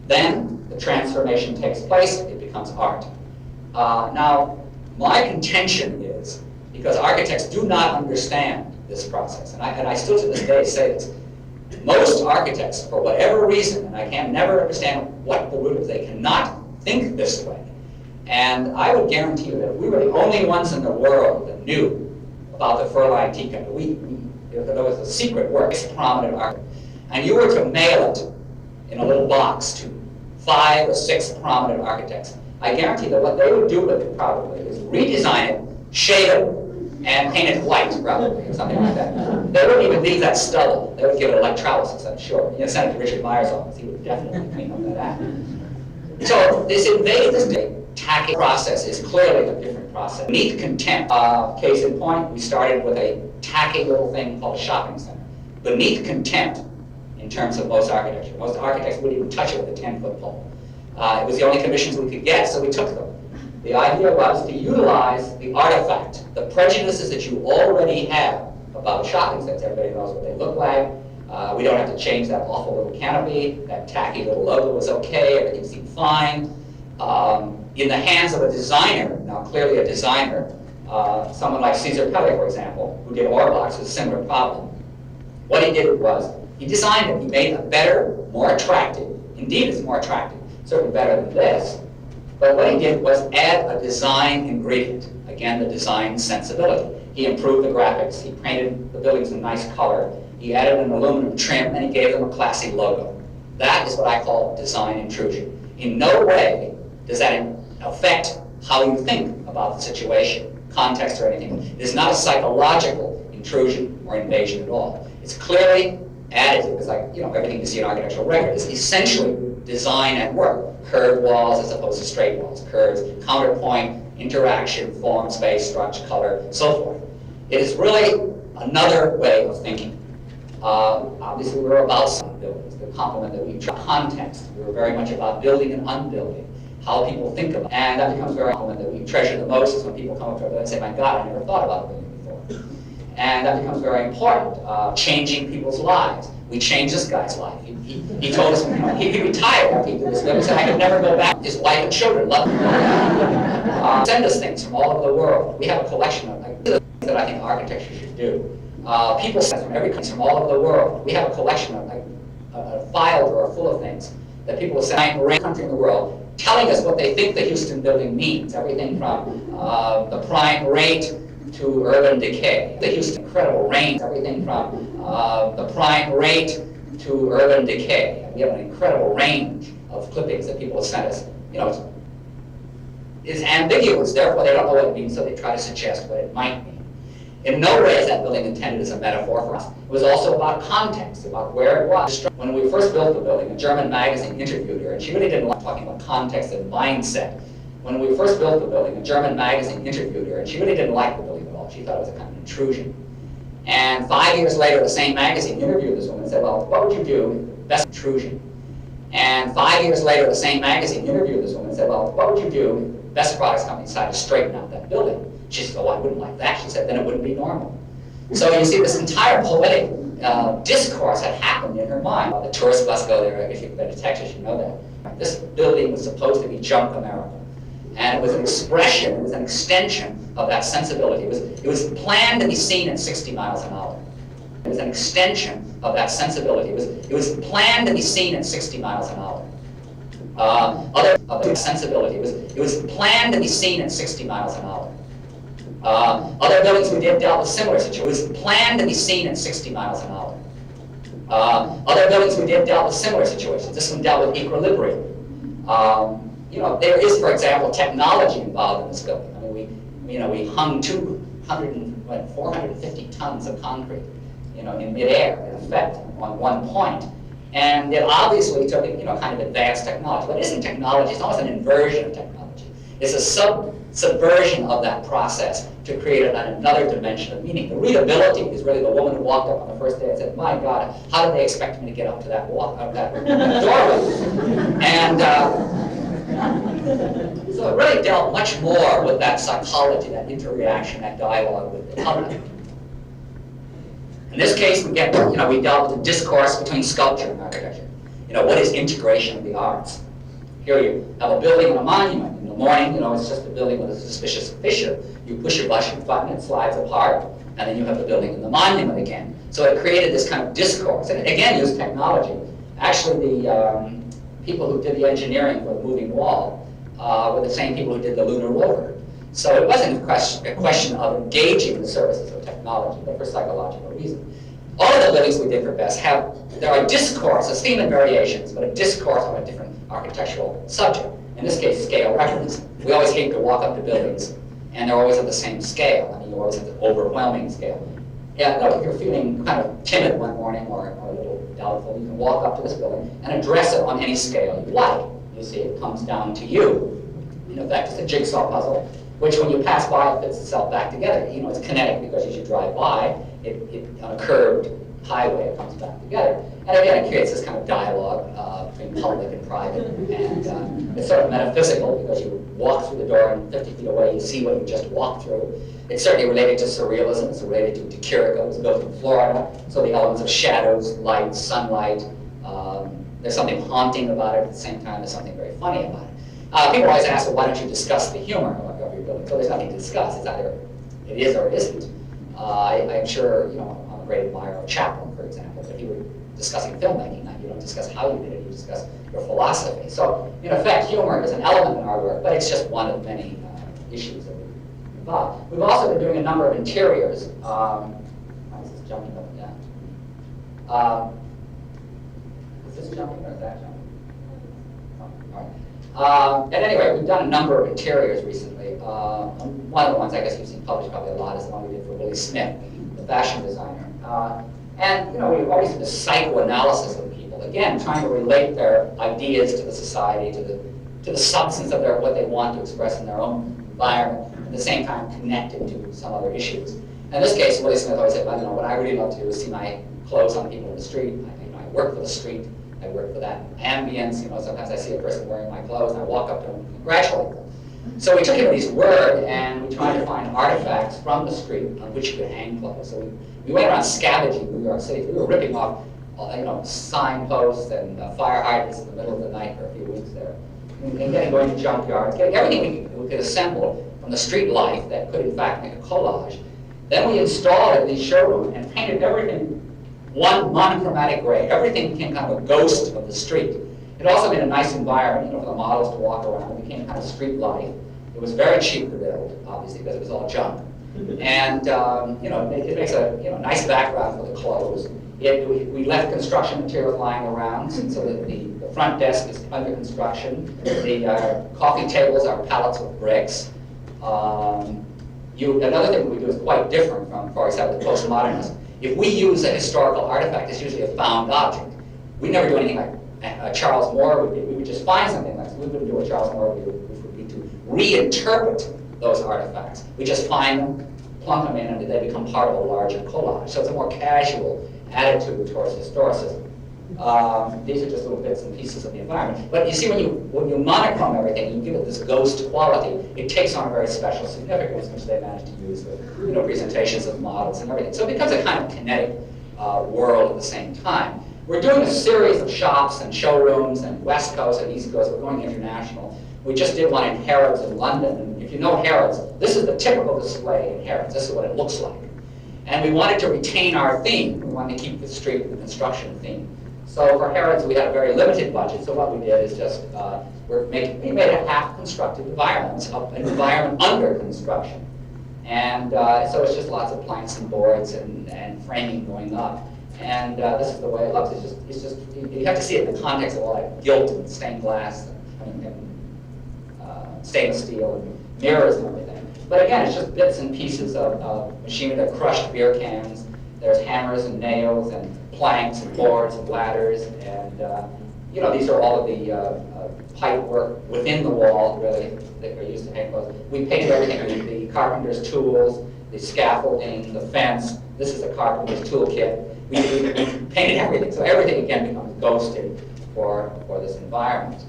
Then the transformation takes place, it becomes art. Now, my contention is, because architects do not understand this process, and I still to this day say this, most architects, for whatever reason, and I can never understand what the root is, they cannot think this way. And I would guarantee you that if we were the only ones in the world that knew about the Furline teacup, there was a secret work, prominent architect, and you were to mail it in a little box to 5 or 6 prominent architects, I guarantee that what they would do with it probably is redesign it, shade it, and paint it white probably, or something like that. They wouldn't even leave that stubble. They would give it electrolysis, I'm sure. Send it to Richard Meyer's office. He would definitely clean up that act. So this tacky process is clearly a different process. Beneath contempt, case in point, we started with a tacky little thing called a shopping center. Beneath contempt, in terms of most architecture. Most architects wouldn't even touch it with a 10-foot pole. It was the only commissions we could get, so we took them. The idea was to utilize the artifact, the prejudices that you already have about shopping centers. Everybody knows what they look like. We don't have to change that awful little canopy. That tacky little logo was okay. Everything seemed fine. In the hands of a designer, now clearly a designer, someone like Cesar Pelli, for example, who did Orblocks, was a similar problem. What he did was, he designed it. He made it better, more attractive. Indeed, it's more attractive. Certainly better than this. But what he did was add a design ingredient. Again, the design sensibility. He improved the graphics. He painted the buildings in nice color. He added an aluminum trim, and he gave them a classy logo. That is what I call design intrusion. In no way does that affect how you think about the situation, context, or anything. It is not a psychological intrusion or invasion at all. It's clearly additive. It's like, everything you see in architectural record is essentially design at work. Curved walls as opposed to straight walls. Curves, counterpoint, interaction, form, space, structure, color, so forth. It is really another way of thinking. Obviously, we were about some buildings, the complement that we context. We were very much about building and unbuilding, how people think about it. And that becomes very complement that we treasure the most is when people come up to us and say, my God, I never thought about a building before. And that becomes very important, changing people's lives. We changed this guy's life. He told us, he retired after he did this building. He said, I could never go back. His wife and children love him. Send us things from all over the world. We have a collection of things that I think architecture should do. People send from every country, from all over the world. We have a collection of a file drawer full of things that people will send from every country in the world, telling us what they think the Houston building means. Everything from the prime rate to urban decay. The Houston incredible range. Everything from the prime rate to urban decay. We have an incredible range of clippings that people have sent us. You know, it's ambiguous, therefore they don't know what it means, so they try to suggest what it might mean. In no way is that building intended as a metaphor for us. It was also about context, about where it was. When we first built the building, a German magazine interviewed her, and she really didn't like talking about context and mindset. When we first built the building, a German magazine interviewed her, and she really didn't like the building at all. She thought it was a kind of intrusion. And 5 years later, the same magazine interviewed this woman and said, well, what would you do with best intrusion? And 5 years later, the same magazine interviewed this woman and said, well, what would you do if Best Products Company decided to straighten out that building? She said, oh, I wouldn't like that. She said, then it wouldn't be normal. So you see this entire poetic discourse had happened in her mind. The tourist bus go there. If you've been to Texas, you know that. This building was supposed to be junk America. And it was an expression, it was an extension of that sensibility. It was planned to be seen at 60 miles an hour. It was an extension of that sensibility. It was planned to be seen at 60 miles an hour. Other sensibility. It was planned to be seen at 60 miles an hour. Other buildings we did dealt with similar situations. It was planned to be seen at 60 miles an hour. Other buildings we did dealt with similar situations. This one dealt with equilibrium. You know, there is, for example, technology involved in this building. I mean, we hung 450 tons of concrete, in midair, in effect, on one point. And it obviously took, kind of advanced technology. But it isn't technology, it's almost an inversion of technology. It's a subversion of that process to create another dimension of meaning. The readability is really the woman who walked up on the first day and said, my God, how did they expect me to get up to that doorway? And so it really dealt much more with that psychology, that interaction, that dialogue with the public. In this case, we dealt with the discourse between sculpture and architecture. What is integration of the arts? Here you have a building and a monument. In the morning, it's just a building with a suspicious fissure. You push a button, it slides apart, and then you have the building and the monument again. So it created this kind of discourse, and it again used technology. Actually, the people who did the engineering for the moving wall were the same people who did the lunar rover. So it wasn't a question of engaging the services of technology, but for psychological reasons. All of the buildings we did for Best there are discourses, theme and variations, but a discourse on a different architectural subject. In this case, scale reference. We always hate to walk up to buildings, and they're always at the same scale. I mean, you always have the overwhelming scale. Yeah, no, if you're feeling kind of timid one morning or a little doubtful, you can walk up to this building and address it on any scale you like. You see, it comes down to you. In effect, it's a jigsaw puzzle, which when you pass by, it fits itself back together. It's kinetic because as you drive by, on a curved highway, it comes back together. And again, it creates this kind of dialogue between public and private. And it's sort of metaphysical because you walk through the door and 50 feet away, you see what you just walked through. It's certainly related to surrealism. It's related to Chirico. It was built in Florida. So the elements of shadows, light, sunlight, there's something haunting about it. At the same time, there's something very funny about it. People always ask, well, why don't you discuss the humor of your building? So there's nothing to discuss. It's either it is or it isn't. I'm sure, I'm a great admirer of Chaplin, for example. If you were discussing filmmaking, you don't discuss how you did it, you discuss your philosophy. So, in effect, humor is an element in our work, but it's just one of many issues that we involve. We've also been doing a number of interiors. Why is this jumping up and down? Is this jumping or is that jumping? Oh, all right. At any rate, we've done a number of interiors recently. One of the ones I guess you've seen published probably a lot is the one we did for Willie Smith, the fashion designer. And we've always did this psychoanalysis of people, again, trying to relate their ideas to the society, to the substance of what they want to express in their own environment, at the same time connected to some other issues. In this case, Willie Smith always said, well, what I really love to do is see my clothes on people in the street. I work for the street. I work for that ambience. Sometimes I see a person wearing my clothes, and I walk up to them and congratulate them. So we took him at his word, and we tried to find artifacts from the street on which you could hang clothes. So we went around scavenging New York City. We were ripping off, signposts and fire hydrants in the middle of the night for a few weeks there, and going to junkyards, getting everything we could assemble from the street life that could, in fact, make a collage. Then we installed it in the showroom and painted everything one monochromatic gray. Everything became kind of a ghost of the street. It also made a nice environment, for the models to walk around. It became kind of street life. It was very cheap to build, obviously, because it was all junk. And it makes a nice background for the clothes. We left construction materials lying around, so that the front desk is under construction. The coffee tables are pallets of bricks. Another thing we do is quite different from, for example, the postmodernists. If we use a historical artifact, it's usually a found object. We never do anything like Charles Moore would do. We would just find something like we wouldn't do what Charles Moore would do, which would be to reinterpret those artifacts. We just find them, plunk them in, and they become part of a larger collage. So it's a more casual attitude towards historicism. These are just little bits and pieces of the environment. But you see, when you monochrome everything, you give it this ghost quality, it takes on a very special significance, which they managed to use with presentations of models and everything. So it becomes a kind of kinetic world at the same time. We're doing a series of shops and showrooms and West Coast and East Coast. We're going international. We just did one in Harrods in London. And if you know Harrods, this is the typical display in Harrods. This is what it looks like. And we wanted to retain our theme. We wanted to keep the street and the construction theme. So for Harrods, we had a very limited budget. So what we did is just, we made a half-constructed environment, an environment under construction. And so it's just lots of planks and boards and framing going up. And this is the way it looks. It's just you have to see it in the context of all that gilt and stained glass and stainless steel and mirrors and everything. But again, it's just bits and pieces of machinery. There are crushed beer cans. There's hammers and nails and planks and boards and ladders. And these are all of the pipe work within the wall, really, that are used to hang clothes. We painted everything, the carpenter's tools, the scaffolding, the fence. This is a carpenter's toolkit. We painted everything, so everything again becomes ghosted for this environment.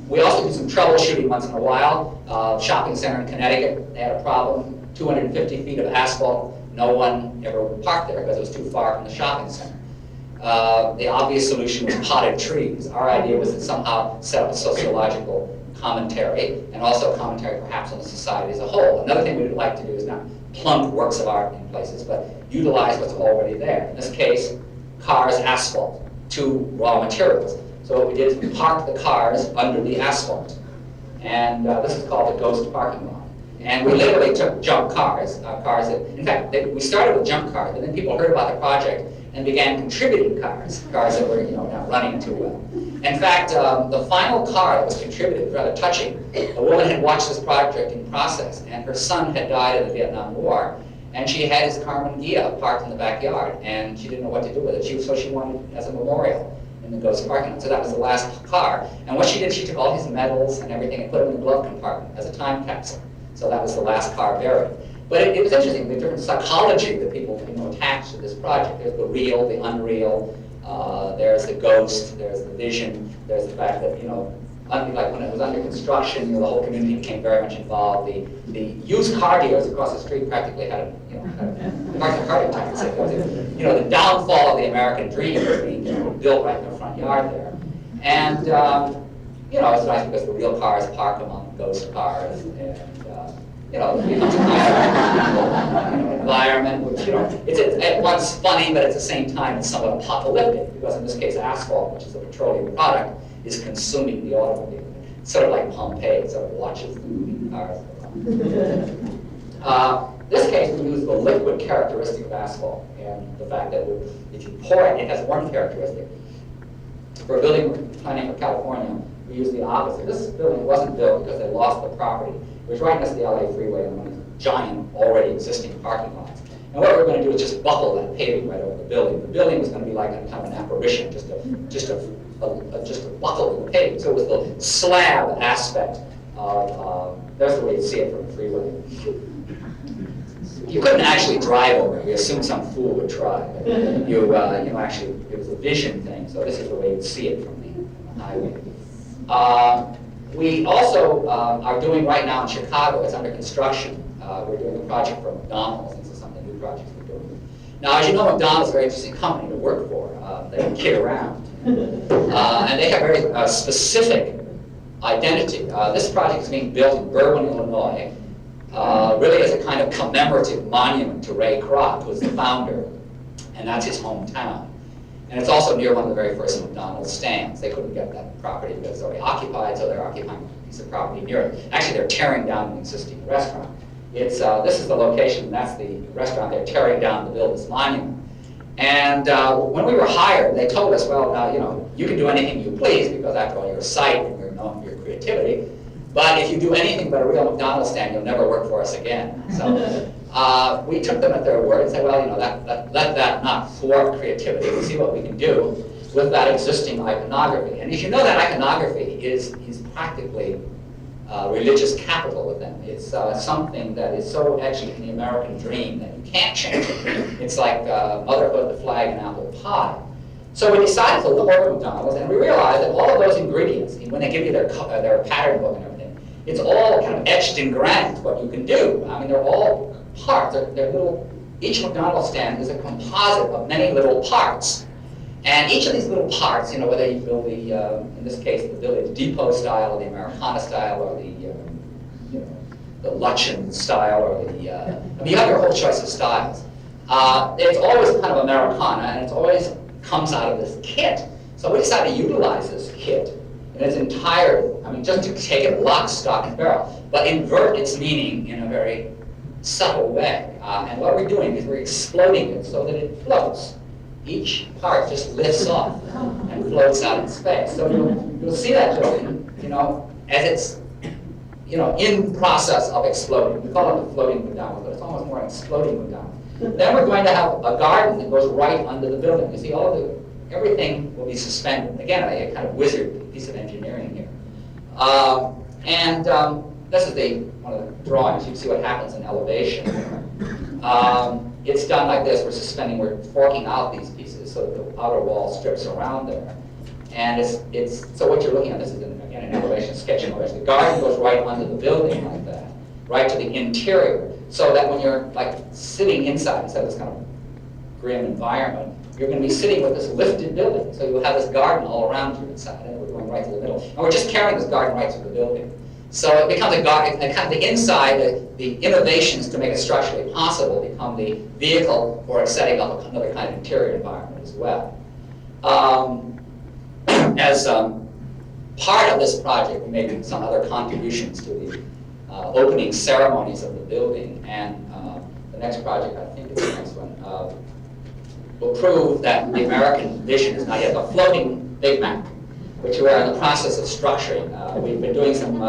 We also do some troubleshooting once in a while. Shopping center in Connecticut, they had a problem, 250 feet of asphalt. No one ever parked there because it was too far from the shopping center. The obvious solution was potted trees. Our idea was to somehow set up a sociological commentary and also a commentary perhaps on the society as a whole. Another thing we would like to do is not plunk works of art in places, but utilize what's already there. In this case, cars, asphalt, two raw materials. So what we did is we parked the cars under the asphalt. And this is called the ghost parking lot. And we literally took junk cars, cars that, in fact, we started with junk cars, but then people heard about the project and began contributing cars that were not running too well. In fact, the final car that was contributed was rather touching. A woman had watched this project in process, and her son had died in the Vietnam War, and she had his Carmen Ghia parked in the backyard, and she didn't know what to do with it. So she wanted it as a memorial in the ghost parking lot. So that was the last car. And what she did, she took all his medals and everything and put them in the glove compartment as a time capsule. So that was the last car buried. But it was interesting, the different psychology that people attached to this project. There's the real, the unreal, there's the ghost, there's the vision, there's the fact that, like when it was under construction, the whole community became very much involved. The used car dealers across the street practically had a heart attack. The downfall of the American dream was being built right in the front yard there. And, it's nice because the real cars park among ghost cars. And, it becomes a kind of environment which, it's at once funny, but at the same time it's somewhat apocalyptic, because in this case asphalt, which is a petroleum product, is consuming the automobile. It's sort of like Pompeii, it sort of watches the moving cars. This case, we use the liquid characteristic of asphalt, and the fact that if you pour it, it has one characteristic. For a building we're planning for California, we use the opposite. This building wasn't built because they lost the property. It was right next to the LA freeway and one of these giant, already existing parking lots. And what we were going to do is just buckle that paving right over the building. The building was going to be like a kind of an apparition, just a buckle in the paving. So it was the slab aspect of There's the way you see it from the freeway. You couldn't actually drive over it. We assumed some fool would try. But actually, it was a vision thing. So this is the way you'd see it from the highway. We also are doing right now in Chicago, it's under construction. We're doing a project for McDonald's. This is some of the new projects we're doing. Now, as you know, McDonald's is a very interesting company to work for. They don't kid around. And they have very specific identity. This project is being built in Berwyn, Illinois, really as a kind of commemorative monument to Ray Kroc, who was the founder, and that's his hometown. And it's also near one of the very first McDonald's stands. They couldn't get that property because it's already occupied, so they're occupying a piece of property near it. Actually, they're tearing down an existing restaurant. This is the location, that's the restaurant they're tearing down to build this monument. And when we were hired, they told us, well, you can do anything you please, because after all, you're a site and you're known for your creativity. But if you do anything but a real McDonald's stand, you'll never work for us again. So we took them at their word and said, well, let that not thwart creativity. We'll see what we can do with that existing iconography. And as you know, that iconography is practically religious capital with them. It's something that is so etched in the American dream that you can't change it. It's like motherhood, the flag, and apple pie. So we decided to look over McDonald's, and we realized that all of those ingredients, when they give you their pattern book and everything, it's all kind of etched in granite what you can do. I mean, they're all parts. They're little. Each McDonald's stand is a composite of many little parts. And each of these little parts, whether you build in this case, the Village Depot style, or the Americana style, or the Luchan style, or you have your whole choice of styles. It's always kind of Americana, and it always comes out of this kit. So we decided to utilize this kit in its entirety. I mean, just to take it lock, stock, and barrel, but invert its meaning in a very subtle way. And what we're doing is we're exploding it so that it floats. Each part just lifts off and floats out in space. So you'll see that building, as it's, in process of exploding. We call it the floating McDonald's, but it's almost more an exploding McDonald's. Then we're going to have a garden that goes right under the building. You see, everything will be suspended. Again, a kind of wizard piece of engineering here. This is one of the drawings. You can see what happens in elevation. It's done like this. We're forking out these pieces so that the outer wall strips around there. And so what you're looking at, this is again an elevation sketch. The garden goes right under the building like that, right to the interior, so that when you're like sitting inside instead of this kind of grim environment, you're going to be sitting with this lifted building. So you'll have this garden all around you inside, and we're going right to the middle. And we're just carrying this garden right through the building. So it becomes a garden, kind of the inside, the innovations to make it structurally possible become the vehicle for setting up another kind of interior environment as well. As part of this project, we made some other contributions to the opening ceremonies of the building, and the next project, I think is the next one, will prove that the American vision is not yet a floating Big Mac, which we are in the process of structuring. We've been doing some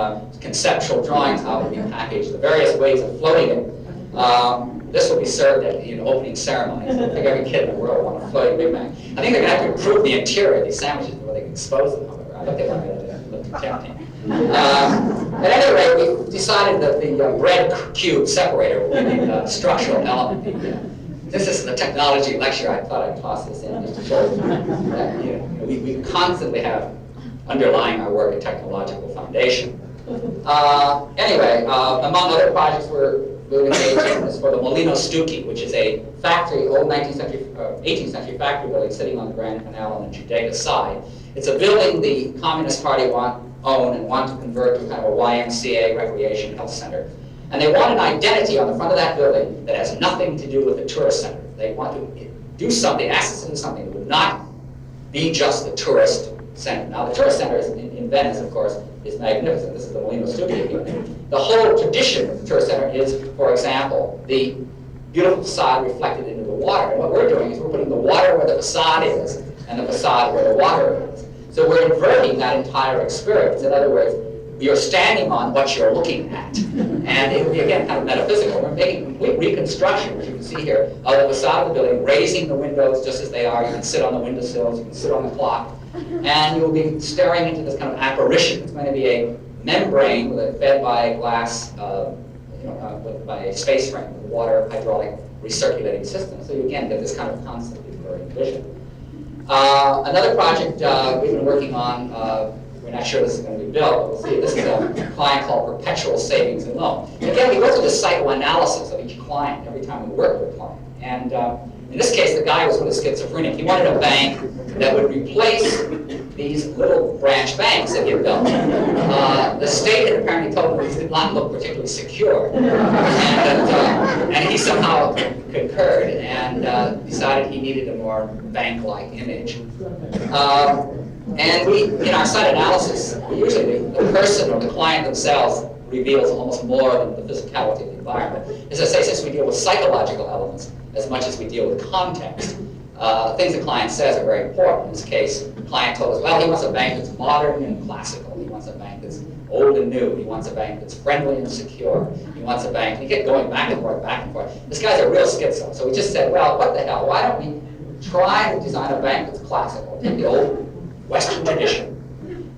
conceptual drawings how it will be packaged, the various ways of floating it. This will be served at opening ceremonies. I think every kid in the world will want a floating Big Mac. I think they're going to have to improve the interior of these sandwiches before they can expose them, however. I think they want to look too tempting. At any rate, we decided that the bread cube separator will be the structural element. This is the technology lecture. I thought I'd toss this in just to show you that we constantly have underlying our work a technological foundation. Anyway, among other projects we're engaged in is for the Molino Stucchi, which is a factory, old 18th century factory building sitting on the Grand Canal on the Judaica side. It's a building the Communist Party own and want to convert to kind of a YMCA recreation health center. And they want an identity on the front of that building that has nothing to do with the tourist center. They want to do something, ask us to do something that would not be just the tourist center. Now, the tourist center in Venice, of course, is magnificent. This is the Molino Stucchi here. The whole tradition of the tourist center is, for example, the beautiful facade reflected into the water. And what we're doing is we're putting the water where the facade is and the facade where the water is. So we're inverting that entire experience. In other words, you're standing on what you're looking at. And it will be, again, kind of metaphysical. We're making complete reconstruction, which you can see here, of the facade of the building, raising the windows just as they are. You can sit on the windowsills, you can sit on the clock, and you'll be staring into this kind of apparition. It's going to be membrane fed by a glass, by a space frame with water hydraulic recirculating system. So you again get this kind of constantly blurring vision. Another project we've been working on, we're not sure this is going to be built, but we'll see. This is a client called Perpetual Savings and Loan. Again, we go through the psychoanalysis of each client every time we work with a client. And in this case, the guy was with a schizophrenic. He wanted a bank that would replace these little branch banks that he had built. The state had apparently told him these did not look particularly secure. And he somehow concurred and decided he needed a more bank-like image. And we, in our site analysis, usually the person or the client themselves reveals almost more than the physicality of the environment. As I say, since we deal with psychological elements as much as we deal with context, things the client says are very important. In this case, the client told us, well, he wants a bank that's modern and classical. He wants a bank that's old and new. He wants a bank that's friendly and secure. He wants a bank, and you get going back and forth, back and forth. This guy's a real schizo. So we just said, well, what the hell, why don't we try to design a bank that's classical, take the old Western tradition,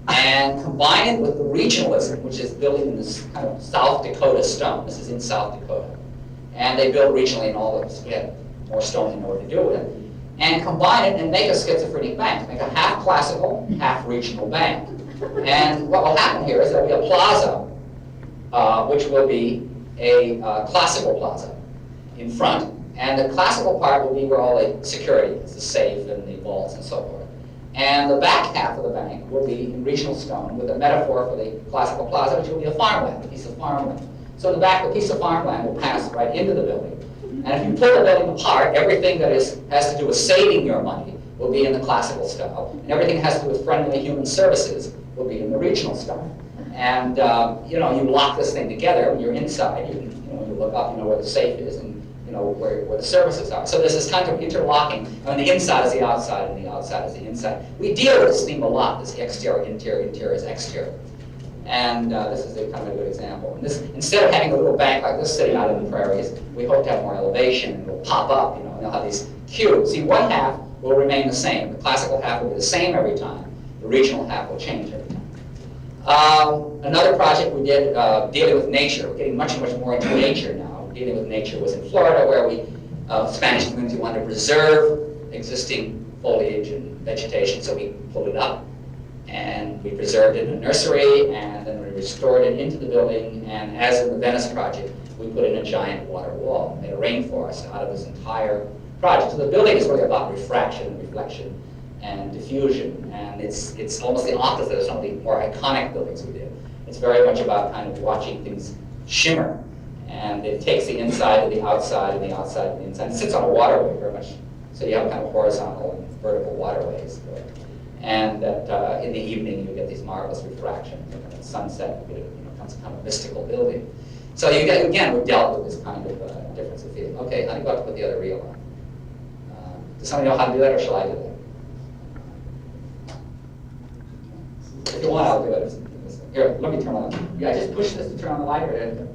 and combine it with the regionalism, which is building in this kind of South Dakota stone. This is in South Dakota. And they build regionally in all those. We had more stone than know what to do with it. And combine it and make a schizophrenic bank. Make a half classical, half regional bank. And what will happen here is there will be a plaza, which will be a classical plaza in front. And the classical part will be where all the security is, the safe and the vaults and so forth. And the back half of the bank will be in regional stone with a metaphor for the classical plaza, which will be a farmland, a piece of farmland. So in the back, the piece of farmland will pass right into the building. And if you pull the building apart, everything that has to do with saving your money will be in the classical style. And everything that has to do with friendly human services will be in the regional style. And you lock this thing together when you're inside. You look up, where the safe is, and where the services are. So there's this kind of interlocking. And the inside is the outside, and the outside is the inside. We deal with this theme a lot, this exterior, interior, interior is exterior. And this is a kind of a good example. And this, instead of having a little bank like this sitting out in the prairies, we hope to have more elevation, and it'll pop up, and they'll have these cubes. See, one half will remain the same. The classical half will be the same every time. The regional half will change every time. Another project we did dealing with nature. We're getting much, much more into nature now. Dealing with nature was in Florida, where we, Spanish community wanted to preserve existing foliage and vegetation, so we pulled it up. And we preserved it in a nursery, and then we restored it into the building, and as in the Venice project, we put in a giant water wall, made a rainforest out of this entire project. So the building is really about refraction, reflection, and diffusion, and it's almost the opposite of some of the more iconic buildings we did. It's very much about kind of watching things shimmer, and it takes the inside to the outside, and the outside to the inside. It sits on a waterway very much, so you have kind of horizontal and vertical waterways. And that in the evening you get these marvelous refractions, and at sunset you get becomes kind of mystical building. So you get, again, we've dealt with this kind of difference of feeling. Okay, how do you got to put the other reel on? Does somebody know how to do that, or shall I do that? If you want, I'll do it. Here, let me turn on. Yeah, just push this to turn on the light, or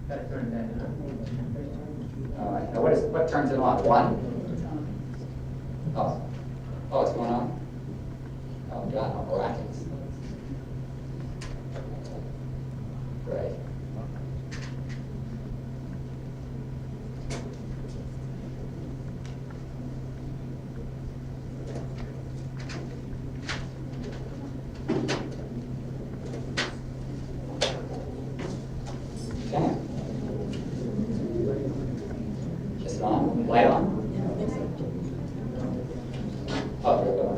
Gotta turn it back on. all right. Now what turns it on? One? Oh, it's going on. Oh God, how miraculous. Great. Okay. Just on, light on. Oh, here we go.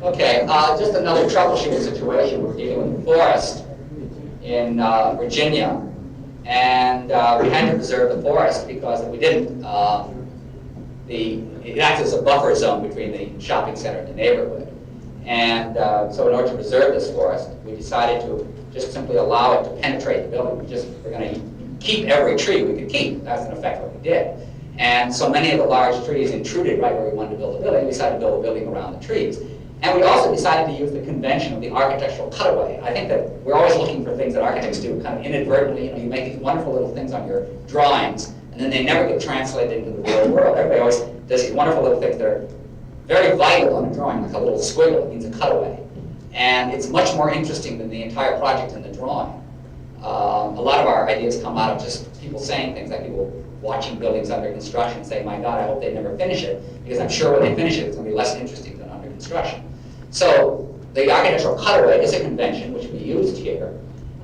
Okay, just another troubleshooting situation. We're dealing with forest in Virginia, and we had to preserve the forest because if we didn't, it acts as a buffer zone between the shopping center and the neighborhood. And so in order to preserve this forest, we decided to just simply allow it to penetrate the building. We're going to keep every tree we could keep. That's in effect what we did. And so many of the large trees intruded right where we wanted to build a building. We decided to build a building around the trees. And we also decided to use the convention of the architectural cutaway. I think that we're always looking for things that architects do kind of inadvertently. You make these wonderful little things on your drawings, and then they never get translated into the real world. Everybody always does these wonderful little things that are very vital on a drawing, like a little squiggle. It means a cutaway. And it's much more interesting than the entire project in the drawing. A lot of our ideas come out of just people saying things, like people watching buildings under construction and saying, my God, I hope they never finish it, because I'm sure when they finish it, it's going to be less interesting than under construction. So the architectural cutaway is a convention which we used here,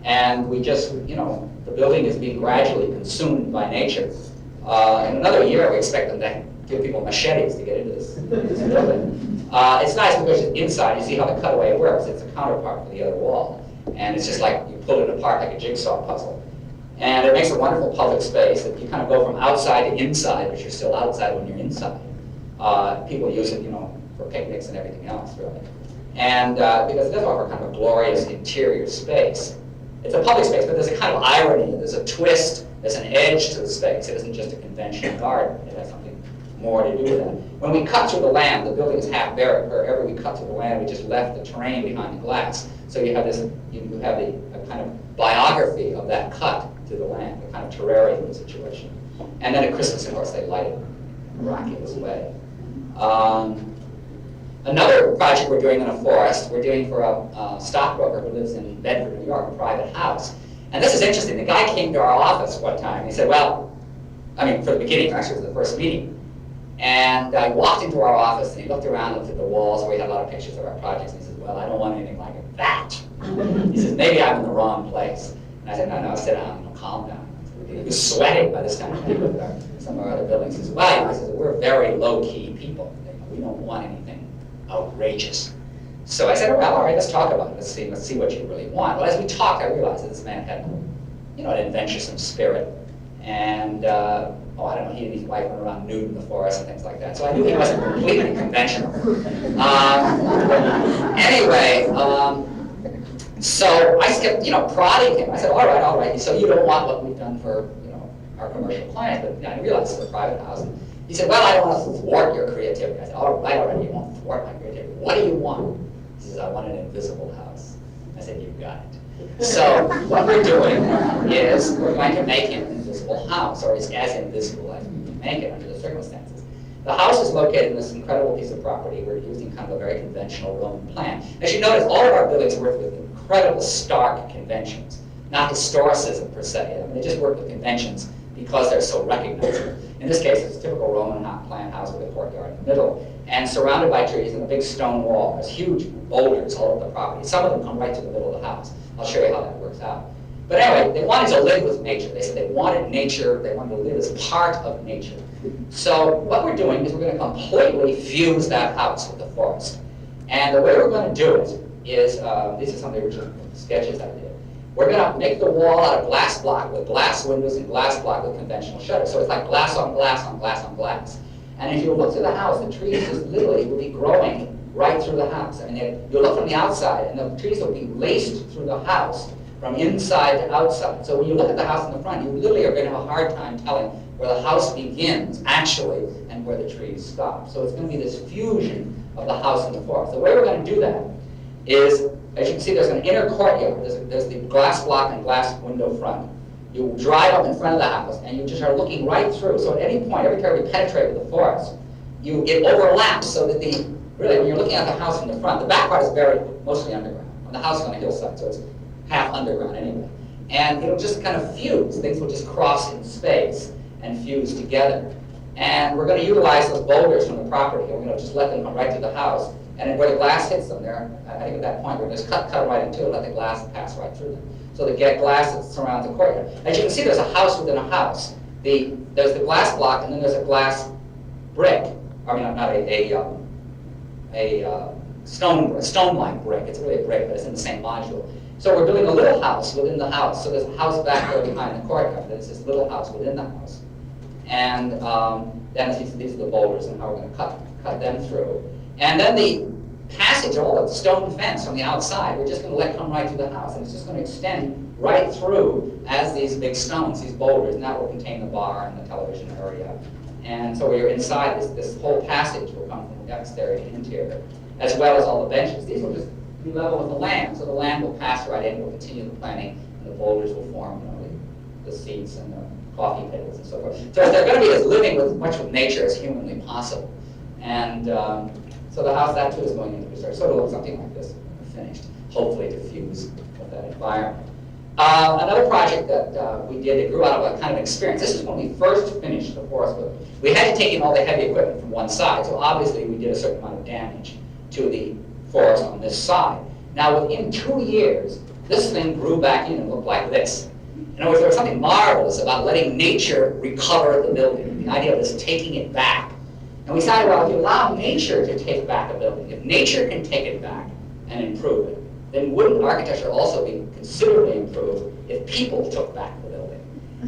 and we just, the building is being gradually consumed by nature. In another year, we expect them to give people machetes to get into this building. It's nice because inside, you see how the cutaway works. It's a counterpart for the other wall. And it's just like you pull it apart like a jigsaw puzzle. And it makes a wonderful public space that you kind of go from outside to inside, but you're still outside when you're inside. People use it, for picnics and everything else, really. And because it does offer kind of a glorious interior space. It's a public space, but there's a kind of irony, there's a twist, there's an edge to the space. It isn't just a conventional garden. It has something more to do with that. When we cut through the land, the building is half bare. Wherever we cut through the land, we just left the terrain behind the glass. So you have this, you have a kind of biography of that cut to the land, a kind of terrarium situation. And then at Christmas, of course, they light it in a miraculous way. Another project we're doing in a forest, we're doing for a stockbroker who lives in Bedford, New York, a private house. And this is interesting. The guy came to our office one time. He said, well, for the beginning, actually, it was the first meeting. And I walked into our office, and he looked around, looked at the walls where we had a lot of pictures of our projects, and he said, well, I don't want anything like that. He says, maybe I'm in the wrong place. And I said, no, sit down, calm down. He was sweating by this time. Some of our other buildings. He says, well, he says, we're very low-key people. We don't want anything outrageous. So I said, well, all right, let's talk about it. Let's see what you really want. Well, as we talked, I realized that this man had, an adventuresome spirit. And, I don't know, he and his wife went around nude in the forest and things like that. So I knew he wasn't completely conventional. Anyway, so I kept, prodding him. I said, all right. So you don't want what we've done for, our commercial clients, but I realized it's a private house. He said, well, I don't want to thwart your creativity. I said, all right, you won't thwart my creativity. What do you want? He says, I want an invisible house. I said, you've got it. So what we're doing is we're going to make him an invisible house, or it's as invisible as we can make it under the circumstances. The house is located in this incredible piece of property. We're using kind of a very conventional Roman plan. As you notice, all of our buildings work with incredible stark conventions, not historicism per se. They just work with conventions because they're so recognizable. In this case, it's a typical Roman plan house with a courtyard in the middle, and surrounded by trees and a big stone wall. There's huge boulders all over the property. Some of them come right to the middle of the house. I'll show you how that works out. But anyway, they wanted to live with nature. They said they wanted nature, they wanted to live as part of nature. So what we're doing is we're going to completely fuse that house with the forest. And the way we're going to do it is, these are some of the original sketches I did. We're going to make the wall out of glass block with glass windows and glass block with conventional shutters. So it's like glass on glass on glass on glass. And if you look through the house, the trees just literally will be growing right through the house. You look from the outside, and the trees will be laced through the house from inside to outside. So when you look at the house in the front, you literally are going to have a hard time telling where the house begins, actually, and where the trees stop. So it's going to be this fusion of the house and the forest. The way we're going to do that is, as you can see, there's an inner courtyard. There's the glass block and glass window front. You drive up in front of the house, and you just are looking right through. So at any point, every time you penetrate with the forest, it overlaps so that really, when you're looking at the house from the front, the back part is very mostly underground. And the house is on a hillside, so it's half underground anyway. And it'll just kind of fuse. Things will just cross in space and fuse together. And we're going to utilize those boulders from the property. We're going to just let them come right to the house. And where the glass hits them, I think at that point, we're going to just cut right into it and let the glass pass right through them. So they get glass that surrounds the courtyard. As you can see, there's a house within a house. There's the glass block, and then there's a glass brick. I mean, not a stone-like brick. It's really a brick, but it's in the same module. So we're building a little house within the house. So there's a house back there behind the courtyard. There's this little house within the house. And then these are the boulders and how we're going to cut them through. And then the passage, all the stone fence from the outside, we're just going to let come right through the house. And it's just going to extend right through as these big stones, these boulders, and that will contain the bar and the television area. And so we're inside, this whole passage will come from the exterior to interior, as well as all the benches. These will just be level with the land, so the land will pass right in, we'll continue the planning, and the boulders will form the seats and the coffee tables and so forth. So they're going to be as living with much with nature as humanly possible. And so the house, that too, is going into preserve. So it'll look something like this when finished, hopefully to fuse with that environment. Another project that we did that grew out of a kind of experience. This is when we first finished the forest building. We had to take in all the heavy equipment from one side, so obviously we did a certain amount of damage to the forest on this side. Now within 2 years, this thing grew back in and looked like this. In other words, there was something marvelous about letting nature recover the building, the idea of this taking it back. And we decided, well, if you allow nature to take back a building, if nature can take it back and improve it, then wouldn't architecture also be considerably improved if people took back the building?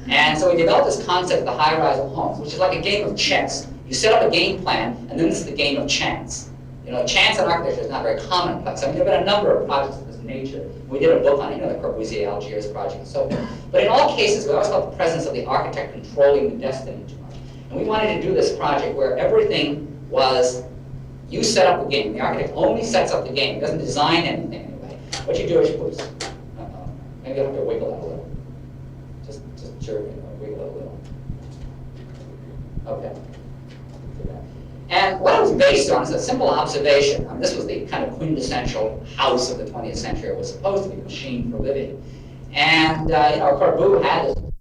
And so we developed this concept of the high-rise of homes, which is like a game of chess. You set up a game plan, and then this is the game of chance. You know, chance in architecture is not very commonplace. I mean, there have been a number of projects of this nature. We did a book on it, you know, the Corbusier Algiers project and so forth. But in all cases, we always felt the presence of the architect controlling the destiny too much. And we wanted to do this project where everything was, you set up the game. The architect only sets up the game. He doesn't design anything anyway. What you do is you put, maybe you'll have to wiggle that a little. Just jerk it, wiggle it a little. Okay. And what it was based on is a simple observation. This was the kind of quintessential house of the 20th century. It was supposed to be machined for living. And, Corbu had this